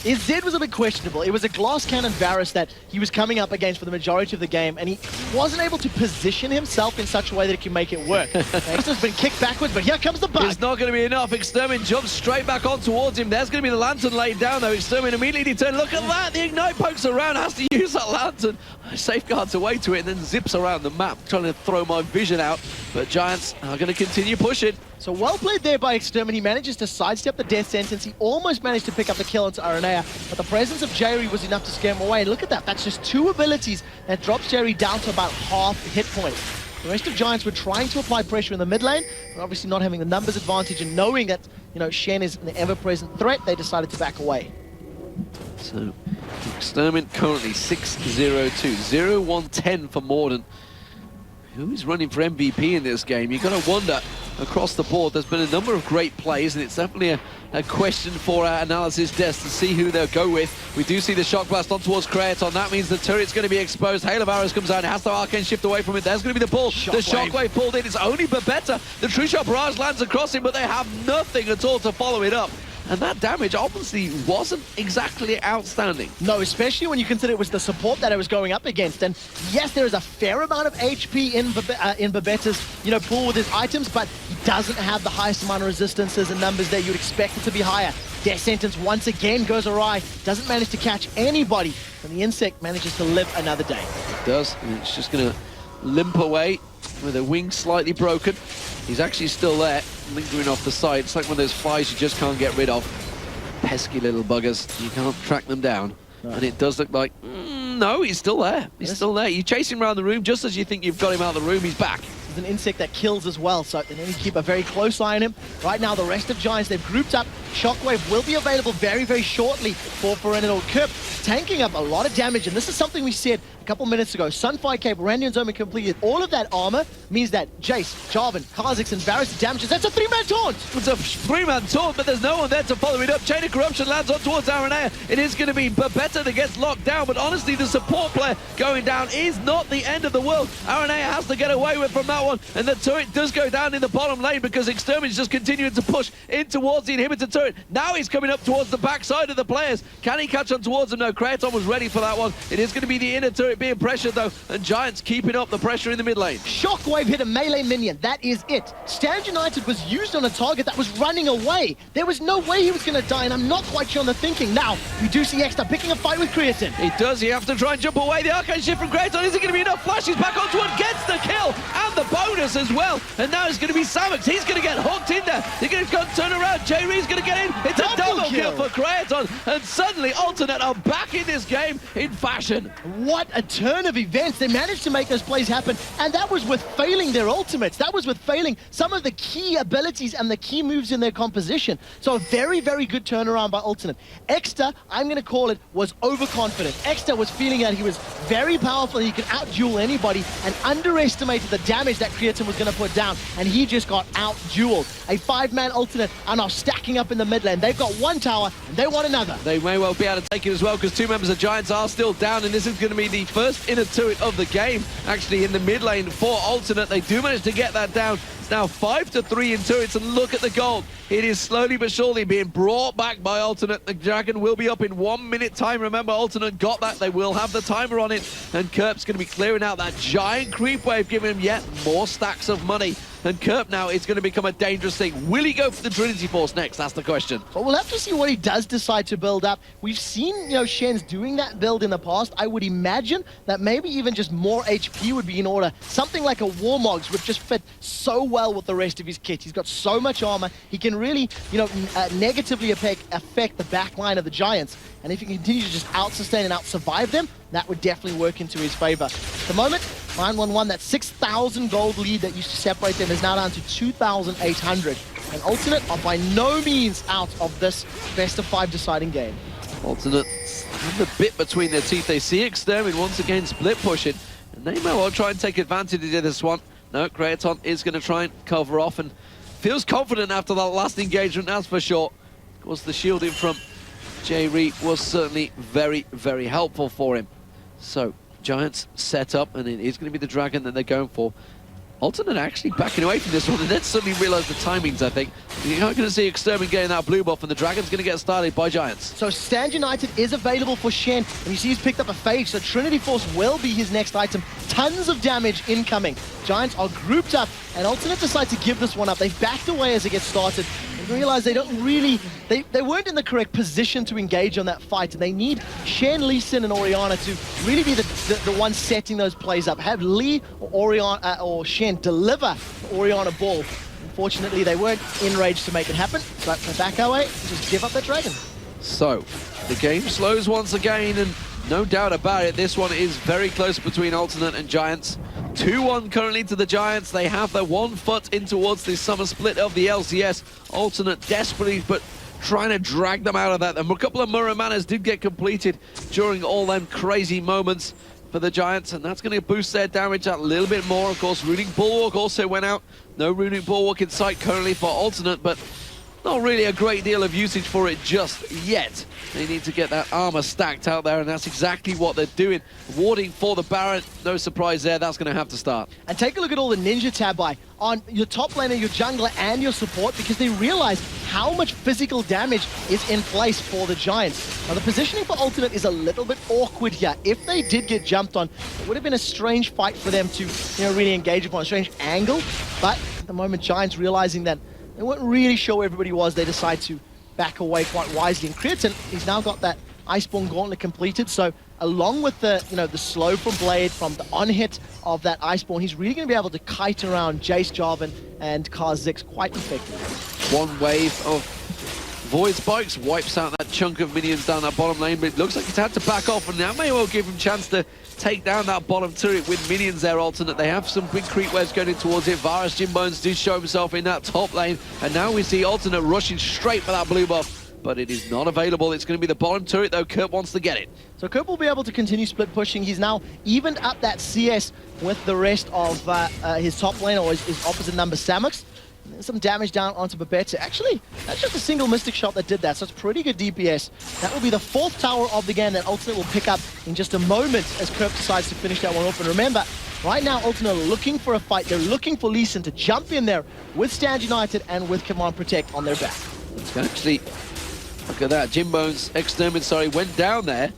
A: Zed was a bit questionable. It was a glass cannon Varus that he was coming up against for the majority of the game, and he wasn't able to position himself in such a way that he can make it work. Extra's been kicked backwards, but here comes the bug.
B: It's not going to be enough. Extermin jumps straight back on towards him. There's going to be the lantern laid down, though. Extermin immediately turns. Look at that. The Ignite pokes around, has to use that lantern. Safeguards away to it, and then zips around the map, trying to throw my vision out. But Giants are going to continue pushing.
A: So well played there by Extermin. He manages to sidestep the death sentence. He almost managed to pick up the kill onto Aranea, but the presence of Jerry was enough to scare him away. And look at that. That's just 2 abilities that drops Jerry down to about half hit points. The rest of Giants were trying to apply pressure in the mid lane, but obviously not having the numbers advantage and knowing that, you know, Shen is an ever-present threat, they decided to back away.
B: So, Extermin currently 6-0-2, 0-1-10 for Morden. Who's running for MVP in this game? You've got to wonder across the board. There's been a number of great plays, and it's definitely a question for our analysis desk to see who they'll go with. We do see the shock blast on towards Kraton. That means the turret's going to be exposed. Hail of Arrows comes out. It has to arcane shift away from it. There's going to be the pull. The shockwave pulled in. It's only Babetta. The True Shot Barrage lands across him, but they have nothing at all to follow it up. And that damage obviously wasn't exactly outstanding.
A: No, especially when you consider it was the support that it was going up against. And yes, there is a fair amount of HP in Babetta's, pool with his items, but he doesn't have the highest amount of resistances and numbers that you'd expect it to be higher. Death Sentence once again goes awry, doesn't manage to catch anybody, and the insect manages to live another day.
B: It does, and it's just going to limp away with a wing slightly broken. He's actually still there, lingering off the side. It's like one of those flies you just can't get rid of. Pesky little buggers. You can't track them down. No. And it does look like, no, he's still there. He's still there. You chase him around the room just as you think you've got him out of the room, he's back.
A: An insect that kills as well, so they need to keep a very close eye on him. Right now, the rest of Giants, they've grouped up. Shockwave will be available very, very shortly for Ferendinor. Kerp tanking up a lot of damage, and this is something we said a couple minutes ago. Sunfire Cape, Randian's Omen completed. All of that armor means that Jace, Jarvan, Kha'Zix, and Varus damages. That's a 3-man taunt!
B: It's a 3-man taunt, but there's no one there to follow it up. Chain of Corruption lands on towards Aranea. It is going to be Babetta that gets locked down, but honestly, the support player going down is not the end of the world. Aranea has to get away with from that one, and the turret does go down in the bottom lane because Extermin's just continuing to push in towards the inhibitor turret. turret. Now he's coming up towards the backside of the players. Can he catch on towards them? No, Kraton was ready for that one. It is going to be the inner turret being pressured though, and Giants keeping up the pressure in the mid lane.
A: Shockwave hit a melee minion. That is it. Stand United was used on a target that was running away. There was no way he was going to die, and I'm not quite sure on the thinking. Now, we do see Extra picking a fight with Creatine.
B: He does. He has to try and jump away. The arcane shift from Kraton. Is it going to be enough? Flashes back onto it. Gets the kill and the bonus as well. And now it's going to be Samuks. He's going to get hooked in there. He's going to turn around. J-Ree's going to get in. It's a double kill for Kraton. And suddenly, Alternate are back in this game in fashion.
A: What a turn of events. They managed to make those plays happen, and that was with failing their ultimates. That was with failing some of the key abilities and the key moves in their composition. So a very, very good turnaround by Alternate. Extra, I'm going to call it, was overconfident. Extra was feeling that he was very powerful, he could out-duel anybody, and underestimated the damage that Creatine was going to put down, and he just got out-dueled. A 5-man Alternate are now stacking up in the mid lane. They've got one tower, and they want another.
B: They may well be able to take it as well, because 2 members of Giants are still down, and this is going to be the first inner turret of the game, actually in the mid lane for Alternate. They do manage to get that down. It's now 5-3 in turrets, and look at the gold. It is slowly but surely being brought back by Alternate. The Dragon will be up in 1 minute time. Remember, Alternate got that. They will have the timer on it, and Kerp's going to be clearing out that giant creep wave, giving him yet more stacks of money. And Kerp now is going to become a dangerous thing. Will he go for the Trinity Force next? That's the question.
A: But we'll have to see what he does decide to build up. We've seen, Shen's doing that build in the past. I would imagine that maybe even just more HP would be in order. Something like a Warmogs would just fit so well with the rest of his kit. He's got so much armor. He can really, negatively affect the back line of the Giants. And if he continues to just out-sustain and out-survive them, that would definitely work into his favor. At the moment, 911, that 6,000 gold lead that used to separate them is now down to 2,800. And Alternate are by no means out of this best-of-5 deciding game.
B: Alternate have the bit between their teeth. They see Extermin once again split pushing, and they may well try and take advantage of this one. No, Kraton is going to try and cover off, and feels confident after that last engagement, that's for sure. Of course, the shielding from J-Ree was certainly very, very helpful for him. So, Giants set up, and it is going to be the Dragon that they're going for. Alternate actually backing away from this one, and then suddenly realised the timings, I think. You're not going to see Extermin getting that blue buff, and the Dragon's going to get started by Giants.
A: So Stand United is available for Shen, and you see he's picked up a Phage, so Trinity Force will be his next item. Tons of damage incoming. Giants are grouped up, and Alternate decide to give this one up. They've backed away as it gets started, and realize they don't really, they weren't in the correct position to engage on that fight, and they need Shen, Lee Sin, and Orianna to really be the one setting those plays up. Have Lee or Orianna or Shen deliver the Orianna ball. Unfortunately, they weren't in range to make it happen, but the back away, just give up that Dragon.
B: So, the game slows once again, and no doubt about it, this one is very close between Alternate and Giants. 2-1 currently to the Giants. They have their 1 foot in towards the summer split of the LCS. Alternate desperately, but trying to drag them out of that. And a couple of Muramanas did get completed during all them crazy moments for the Giants, and that's going to boost their damage a little bit more. Of course, Runic Bulwark also went out. No Runic Bulwark in sight currently for Alternate, but not really a great deal of usage for it just yet. They need to get that armor stacked out there, and that's exactly what they're doing. Warding for the Baron, no surprise there, that's going to have to start.
A: And take a look at all the ninja tab by on your top laner, your jungler, and your support, because they realize how much physical damage is in place for the Giants. Now, the positioning for Alternate is a little bit awkward here. If they did get jumped on, it would have been a strange fight for them to, really engage upon, a strange angle. But at the moment, Giants realizing that they weren't really sure where everybody was, they decide to back away quite wisely. And Creatine, he's now got that Iceborne Gauntlet completed, so along with the, the slow from Blade, from the on-hit of that Iceborne, he's really going to be able to kite around Jace, Jarvan, and Kha'Zix quite effectively.
B: One wave of Void Spikes wipes out that chunk of minions down that bottom lane, but it looks like he's had to back off, and that may well give him a chance to take down that bottom turret with minions there, Alternate. They have some big creep waves going in towards it. Varus Jimbones did show himself in that top lane, and now we see Alternate rushing straight for that blue buff, but it is not available. It's going to be the bottom turret, though. Kerp wants to get it.
A: So Kerp will be able to continue split pushing. He's now evened up that CS with the rest of his top lane, or his opposite number, Samuks. Some damage down onto Babette. Actually, that's just a single Mystic Shot that did that, so it's pretty good DPS. That will be the 4th tower of the game that Alternate will pick up in just a moment as Kerp decides to finish that one off. And remember, right now, Alternate are looking for a fight. They're looking for Lee Sin to jump in there with Stand United and with Command Protect on their back.
B: Let's go. Actually, look at that. Jim Bones, Extermin, sorry, went down there,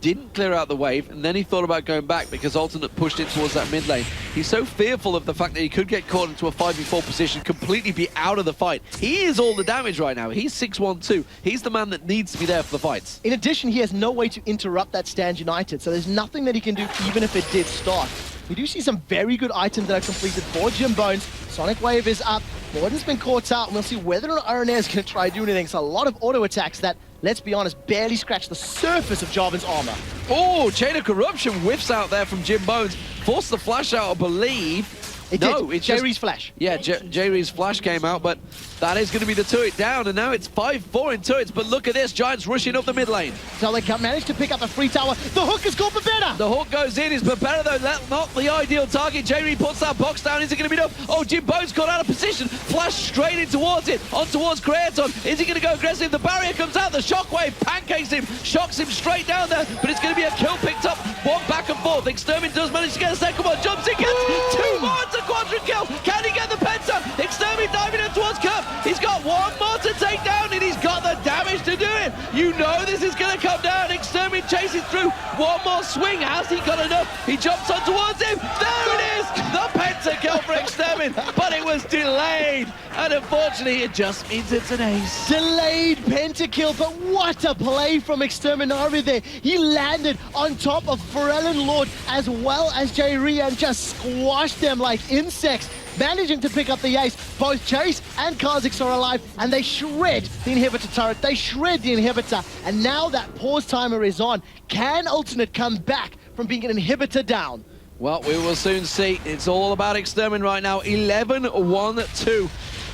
B: didn't clear out the wave, and then he thought about going back because Alternate pushed in towards that mid lane. He's so fearful of the fact that he could get caught into a 5v4 position, completely be out of the fight. He is all the damage right now. He's 6-1-2. He's the man that needs to be there for the fights.
A: In addition, he has no way to interrupt that Stand United, so there's nothing that he can do even if it did start. We do see some very good items that are completed for Jim Bones. Sonic Wave is up. Morden's been caught out, and we'll see whether or not Aranea is going to try to do anything. So a lot of auto attacks that, let's be honest, barely scratch the surface of Jarvan's armor.
B: Oh, Chain of Corruption whiffs out there from Jim Bones. Forced the flash out, I believe.
A: It's J-Ree's flash.
B: Yeah, J-Ree's flash came out, but that is going to be the turret down, and now it's 5-4 in turrets, but look at this, Giants rushing up the mid lane.
A: So they can manage to pick up a free tower. The hook is called Babetta!
B: The hook goes in, is Babetta though, not the ideal target. J-Ree puts that box down, is it going to be enough? Oh, Jim Bones got out of position, flash straight in towards it, on towards Creaton. Is he going to go aggressive? The barrier comes out, the shockwave pancakes him, shocks him straight down there, but it's going to be a kill picked up, one back and forth. Extermin does manage to get a second one, jumps in, gets two more, it's a quadra kill. Can he get the penta? Extermin diving in towards Cup. He's got one more to take down, and he's got the damage to do it. You know this is going to come down. Extermin chases through. One more swing. Has he got enough? He jumps on towards him. There it is. The penta kill for Extermin, but it was delayed. And unfortunately, it just means it's an ace.
A: Delayed pentakill, but what a play from Exterminari there. He landed on top of Pharrell Lord as well as J-Ree and just squashed them like insects, managing to pick up the ace. Both Chase and Kha'Zix are alive, and they shred the inhibitor turret. They shred the inhibitor, and now that pause timer is on. Can Alternate come back from being an inhibitor down?
B: Well, we will soon see. It's all about Extermin right now. 11-1-2.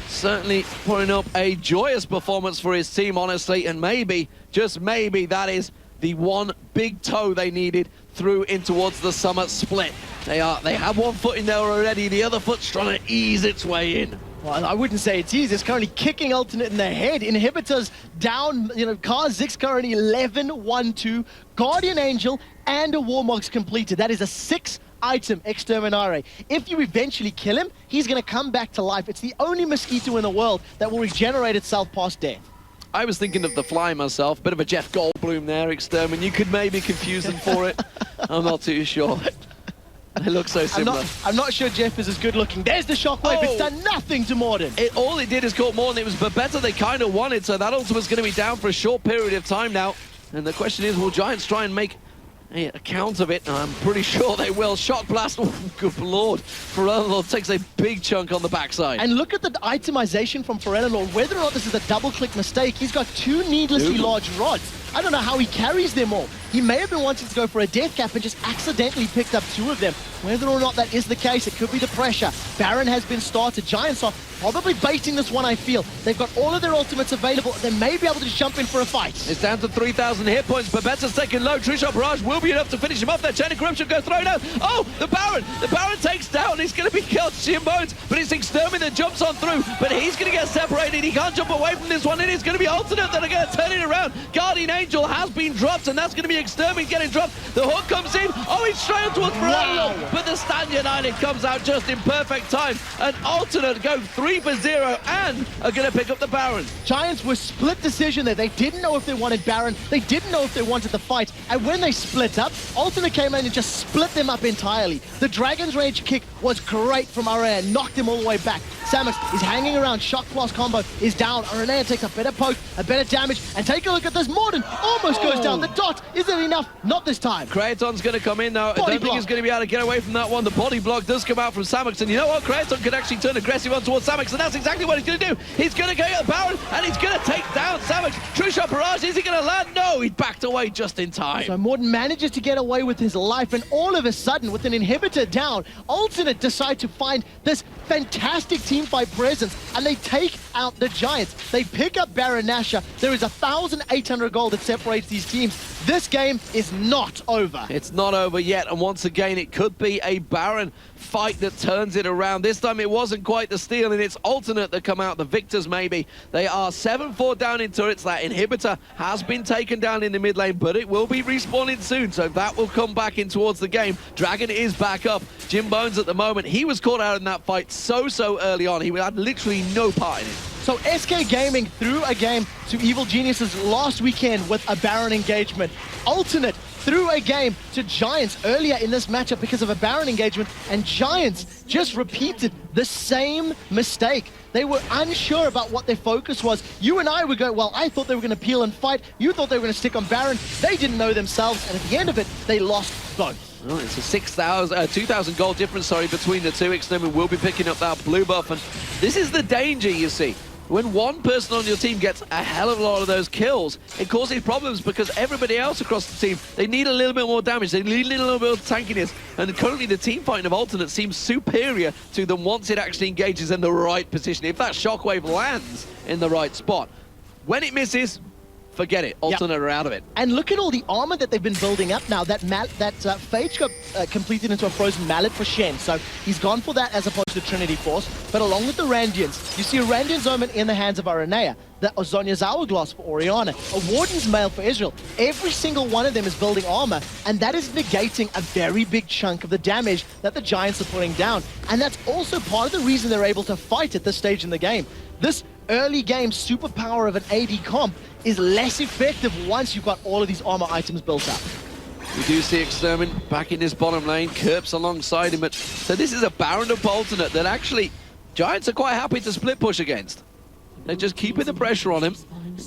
B: Certainly putting up a joyous performance for his team, honestly, and maybe, just maybe, that is the one big toe they needed through in towards the summer split. They have one foot in there already, the other foot's trying to ease its way in.
A: Well, I wouldn't say it's easy. It's currently kicking Alternate in the head. Inhibitors down, Kha'Zix currently 11-1-2. Guardian Angel and a Warmog's completed. That is a 6-item Exterminare. If you eventually kill him, he's going to come back to life. It's the only mosquito in the world that will regenerate itself past death.
B: I was thinking of the Fly myself. Bit of a Jeff Goldblum there, Extermin. You could maybe confuse them for it. I'm not too sure. They look so similar.
A: I'm not sure Jeff is as good looking. There's the shockwave. It's done nothing to Morden.
B: All it did is caught Morden. It was Babetta they kind of wanted, so that ultimate's going to be down for a short period of time now. And the question is, will Giants try and make a account of it? I'm pretty sure they will. Shock blast. Oh, good lord. Pharrell takes a big chunk on the backside.
A: And look at the itemization from Pharrell. Whether or not this is a double-click mistake, he's got two needlessly large rods. I don't know how he carries them all. He may have been wanting to go for a death cap and just accidentally picked up two of them. Whether or not that is the case, it could be the pressure. Baron has been started. Giants are probably baiting this one, I feel. They've got all of their ultimates available. They may be able to just jump in for a fight.
B: It's down to 3,000 hit points. Babetta's taken low. Trishop Barrage will be enough to finish him off. That Chain of Corruption goes thrown out. Oh, the Baron! The Baron takes down. He's going to be killed. Jim Bones, but it's Extermin that jumps on through. But he's going to get separated. He can't jump away from this one. It is going to be Alternate that are going to turn it around. Guardian Angel has been dropped, and that's going to be Extermin getting dropped. The hook comes in. Oh, he's straight on towards Pharrell. Wow. But the Stand United comes out just in perfect time. And Alternate go 3-for-0 and are going to pick up the Baron.
A: Giants were split decision there. They didn't know if they wanted Baron. They didn't know if they wanted the fight. And when they split up, Alternate came in and just split them up entirely. The Dragon's Rage kick was great from Aranea, knocked him all the way back. Samus is hanging around. Shock plus combo is down. Aranea takes a better poke, a better damage. And take a look at this. Morden almost goes down. The dot isn't enough. Not this time.
B: Creaton's going to come in now. I don't think he's going to be able to get away from that one. The body block does come out from Samux. And you know what? Creaton can actually turn aggressive on towards Samux. And that's exactly what he's going to do. He's going to get the Baron and he's going to take down Samux. True shot barrage. Is he going to land? No, he backed away just in time.
A: So Morden manages to get away with his life. And all of a sudden, with an inhibitor down, Alternate decide to find this fantastic teamfight presence. And they take out the Giants. They pick up Baron Nashor. There is 1,800 gold that separates these teams. This game is not over.
B: It's not over yet, and once again, it could be a Baron fight that turns it around. This time, it wasn't quite the steal, and it's Alternate that come out, the victors maybe. They are 7-4 down in turrets. That inhibitor has been taken down in the mid lane, but it will be respawning soon, so that will come back in towards the game. Dragon is back up. Jim Bones at the moment, he was caught out in that fight so early on. He had literally no part in it.
A: So SK Gaming threw a game to Evil Geniuses last weekend with a Baron engagement. Alternate threw a game to Giants earlier in this matchup because of a Baron engagement, and Giants just repeated the same mistake. They were unsure about what their focus was. You and I would go, well, I thought they were going to peel and fight. You thought they were going to stick on Baron. They didn't know themselves, and at the end of it, they lost both.
B: Well, it's a 2,000 gold difference, between the two. Extermin will be picking up that blue buff, and this is the danger, you see. When one person on your team gets a hell of a lot of those kills, it causes problems because everybody else across the team, they need a little bit more damage, they need a little bit of tankiness, and currently the team fighting of Alternate seems superior to them once it actually engages in the right position. If that shockwave lands in the right spot, when it misses, forget it. Alternate are out of it.
A: And look at all the armor that they've been building up now. That Phage got completed into a frozen mallet for Shen, so he's gone for that as opposed to Trinity Force. But along with the Randians, you see a Randian's Omen in the hands of Aranea, the Ozonia's Hourglass for Orianna, a Warden's Mail for Israel. Every single one of them is building armor, and that is negating a very big chunk of the damage that the Giants are putting down. And that's also part of the reason they're able to fight at this stage in the game. This early game superpower of an AD comp is less effective once you've got all of these armor items built up.
B: We do see Extermin back in his bottom lane, Kerps alongside him. So this is a Baron of Alternate that actually Giants are quite happy to split push against. They're just keeping the pressure on him.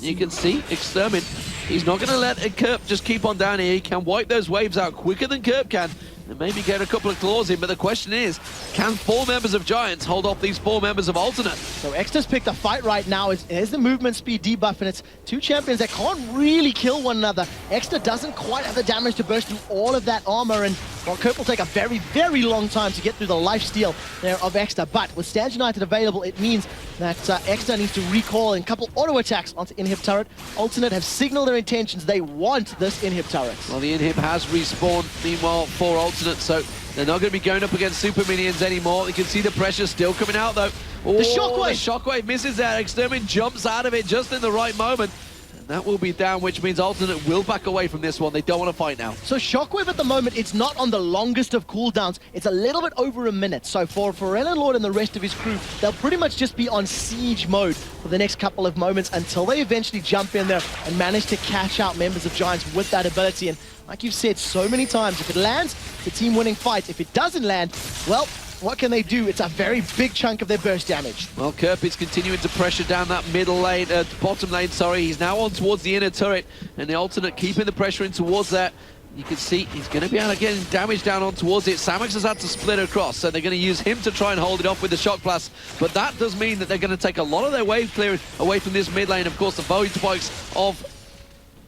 B: You can see Extermin, he's not going to let Kerp just keep on down here. He can wipe those waves out quicker than Kerp can, and maybe get a couple of claws in, but the question is, can 4 members of Giants hold off these 4 members of Alternate?
A: So Extra's picked a fight right now. There's the movement speed debuff, and it's 2 champions that can't really kill one another. Extra doesn't quite have the damage to burst through all of that armor, and well, Kerp will take a very, very long time to get through the lifesteal there of Extra. But with Stands United available, it means that Extra needs to recall and couple auto attacks onto Inhib turret. Alternate have signaled their intentions. They want this Inhib turret.
B: Well, the Inhib has respawned, meanwhile, for Alternate, so they're not going to be going up against super minions anymore. You can see the pressure still coming out, though. Oh,
A: the shockwave!
B: The shockwave misses that. Extermin jumps out of it just in the right moment. And that will be down, which means Alternate will back away from this one. They don't want to fight now.
A: So Shockwave at the moment, it's not on the longest of cooldowns. It's a little bit over a minute. So for Pharrell Lord and the rest of his crew, they'll pretty much just be on siege mode for the next couple of moments until they eventually jump in there and manage to catch out members of Giants with that ability. And like you've said so many times, if it lands, it's a team-winning fight. If it doesn't land, well, what can they do? It's a very big chunk of their burst damage.
B: Well, Kerp is continuing to pressure down that middle lane, bottom lane, sorry. He's now on towards the inner turret, and the Alternate keeping the pressure in towards that. You can see he's going to be able to get damage down on towards it. Samix has had to split across, so they're going to use him to try and hold it off with the shock blast. But that does mean that they're going to take a lot of their wave clearing away from this mid lane. Of course, the void spikes of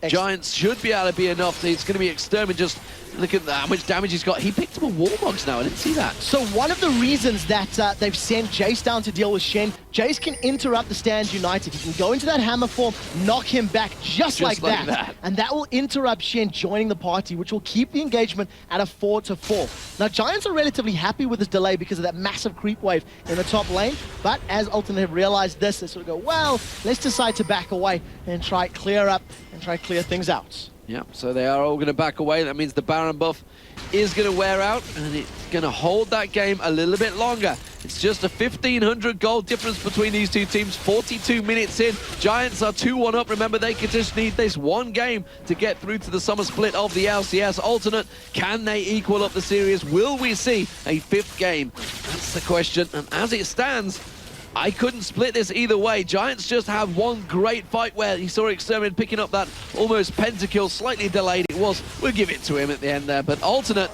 B: Giants should be able to be enough. It's going to be Extermin. Just look at how much damage he's got. He picked up a Warbox now. I didn't see that.
A: So one of the reasons that they've sent Jace down to deal with Shen, Jace can interrupt the Stands United. He can go into that hammer form, knock him back just like that. And that will interrupt Shen joining the party, which will keep the engagement at a 4-4. Now, Giants are relatively happy with this delay because of that massive creep wave in the top lane. But as Alternate have realized this, they sort of go, well, let's decide to back away and try clear up and try clear things out.
B: Yeah, so they are all going to back away. That means the Baron buff is going to wear out, and it's going to hold that game a little bit longer. It's just a 1,500 gold difference between these two teams, 42 minutes in. Giants are 2-1 up. Remember, they could just need this one game to get through to the summer split of the LCS. Alternate, can they equal up the series? Will we see a 5th game? That's the question, and as it stands, I couldn't split this either way. Giants just have one great fight where he saw Extermin picking up that almost pentakill, slightly delayed it was. We'll give it to him at the end there. But Alternate,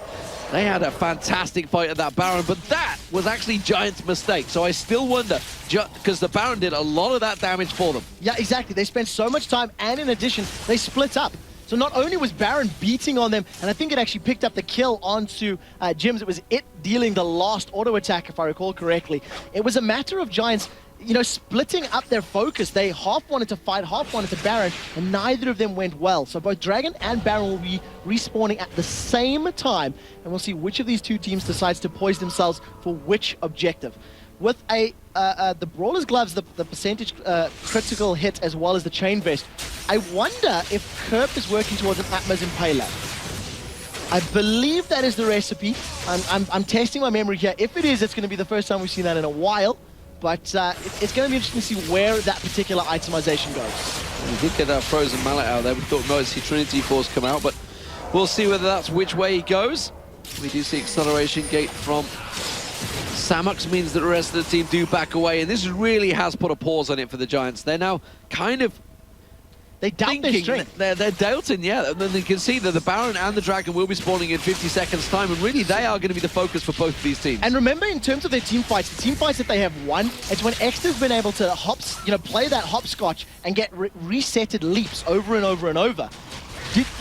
B: they had a fantastic fight at that Baron, but that was actually Giants' mistake. So I still wonder, because the Baron did a lot of that damage for them.
A: Yeah, exactly. They spent so much time, and in addition, they split up. So not only was Baron beating on them, and I think it actually picked up the kill onto Jims, it was it dealing the last auto attack, if I recall correctly. It was a matter of Giants, you know, splitting up their focus. They half wanted to fight, half wanted to Baron, and neither of them went well. So both Dragon and Baron will be respawning at the same time, and we'll see which of these two teams decides to poise themselves for which objective. With the Brawler's Gloves, the percentage critical hit, as well as the Chain Vest, I wonder if Kerp is working towards an Atma's Impaler. I believe that is the recipe. I'm testing my memory here. If it is, it's going to be the first time we've seen that in a while. but it's going to be interesting to see where that particular itemization goes.
B: He did get that frozen mallet out there. We thought we might see Trinity Force come out, but we'll see whether that's which way he goes. We do see acceleration gate from Samux, means that the rest of the team do back away, and this really has put a pause on it for the Giants. They're now kind of
A: They doubt their strength.
B: They're doubting, yeah. And then you can see that the Baron and the Dragon will be spawning in 50 seconds time, and really they are going to be the focus for both of these teams.
A: And remember, in terms of their team fights, the team fights that they have won, it's when Extra's been able to play that hopscotch and get resetted leaps over and over and over.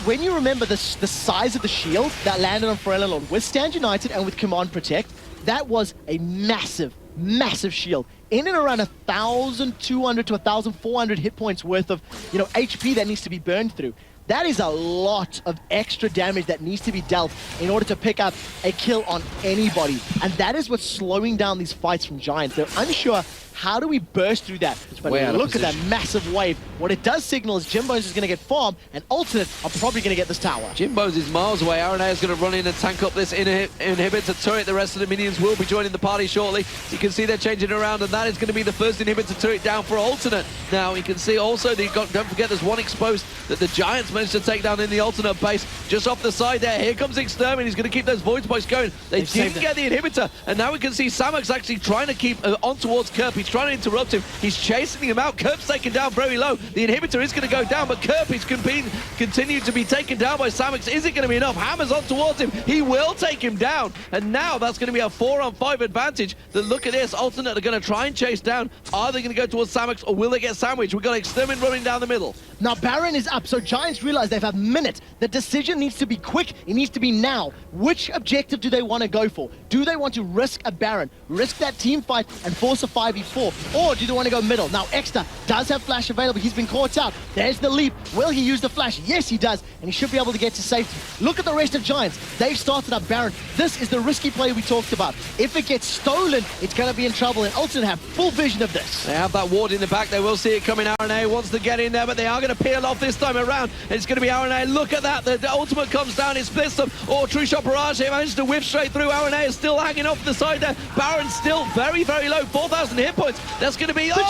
A: When you remember the size of the shield that landed on Forellian Lord with Stand United and with Command Protect, that was a massive, massive shield. In and around 1,200 to 1,400 hit points worth of, HP that needs to be burned through. That is a lot of extra damage that needs to be dealt in order to pick up a kill on anybody. And that is what's slowing down these fights from Giants. They're unsure, how do we burst through that? But look at that massive wave. What it does signal is Jimbo's is going to get farmed, and Alternate are probably going to get this tower.
B: Jimbo's is miles away. RNA is going to run in and tank up this inhibitor turret. The rest of the minions will be joining the party shortly. You can see they're changing around, and that is going to be the first inhibitor turret down for Alternate. Now, you can see also, don't forget there's one exposed that the Giants managed to take down in the Alternate base. Just off the side there, here comes Extermin. He's going to keep those void spikes going. They didn't get the inhibitor, and now we can see Samux actually trying to keep on towards Kerp. He's trying to interrupt him. He's chasing him out. Kerp's taken down very low. The inhibitor is going to go down, but Kerp is continued to be taken down by Samux. Is it going to be enough? Hammers on towards him. He will take him down, and now that's going to be a 4-on-5 advantage. Look at this. Alternate are going to try and chase down. Are they going to go towards Samux, or will they get sandwiched? We've got Extermin running down the middle.
A: Now Baron is up, so Giants realize they have a minute. The decision needs to be quick. It needs to be now. Which objective do they want to go for? Do they want to risk a Baron, risk that team fight, and force a 5v4? Or do they want to go middle? Now Extra does have flash available. He's been caught out. There's the leap. Will he use the flash? Yes, he does. And he should be able to get to safety. Look at the rest of Giants. They've started up Baron. This is the risky play we talked about. If it gets stolen, it's going to be in trouble. And Alternate have full vision of this.
B: They have that ward in the back. They will see it coming. RNA wants to get in there, but they are going to peel off this time around. It's going to be RNA. Look at that. The ultimate comes down. It splits them. Oh, True Shot Barrage. They managed to whip straight through. RNA is still hanging off the side there. Baron's still very, very low. 4,000 hit points. That's going to be... the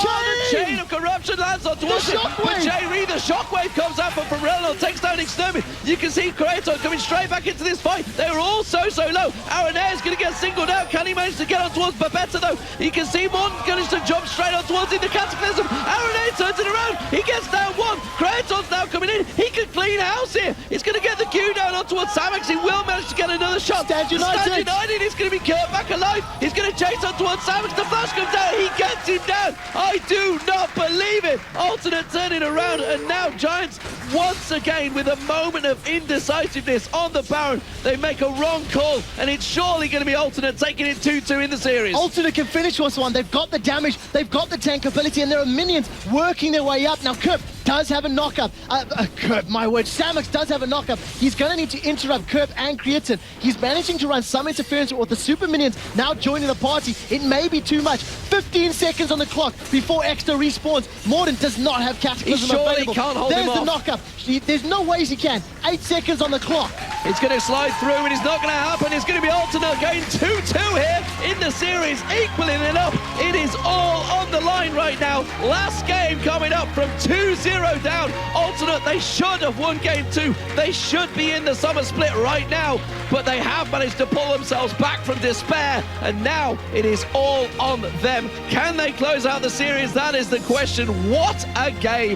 B: chain of corruption lands on towards it. But J-Ree, the shockwave comes out from Rello, takes down Extermin. You can see Kratos coming straight back into this fight. They were all so low. Aranea is going to get singled out. Can he manage to get on towards Babetta though? You can see Morton managed to jump straight on towards in the Cataclysm. Aranea turns it around. He gets down one. Kratos now coming in. He can clean house here. He's going to get the Q down on towards Samux. He will manage to get another shot.
A: Stand United.
B: He's going to be Kurt back alive. He's going to chase on towards Samux. The flash comes down. He gets him down. I do not believe it. Alternate turning around, and now Giants once again with a moment of indecisiveness on the Baron. They make a wrong call, and it's surely going to be Alternate taking it 2-2 in the series.
A: Alternate can finish this one. They've got the damage, they've got the tank ability, and there are minions working their way up. Now Kerp does have a knockup. Kerp, my word, Samux does have a knockup. He's going to need to interrupt Kerp and Creatine. He's managing to run some interference with the super minions now joining the party. It may be too much. 15 seconds on the clock before Extra respawns. Morden does not have Cataclysm available.
B: Can't hold
A: There's
B: him
A: the
B: off.
A: knockup. There's no ways he can. 8 seconds on the clock.
B: It's going to slide through, and it's not going to happen. It's going to be Alternate going 2-2 here in the series, equaling it up. It is all on the line right now. Last game coming up from 2-0 down. Alternate, they should have won game 2. They should be in the summer split right now, but they have managed to pull themselves back from despair, and now it is all on them. Can they close out the series? That is the question. What a game.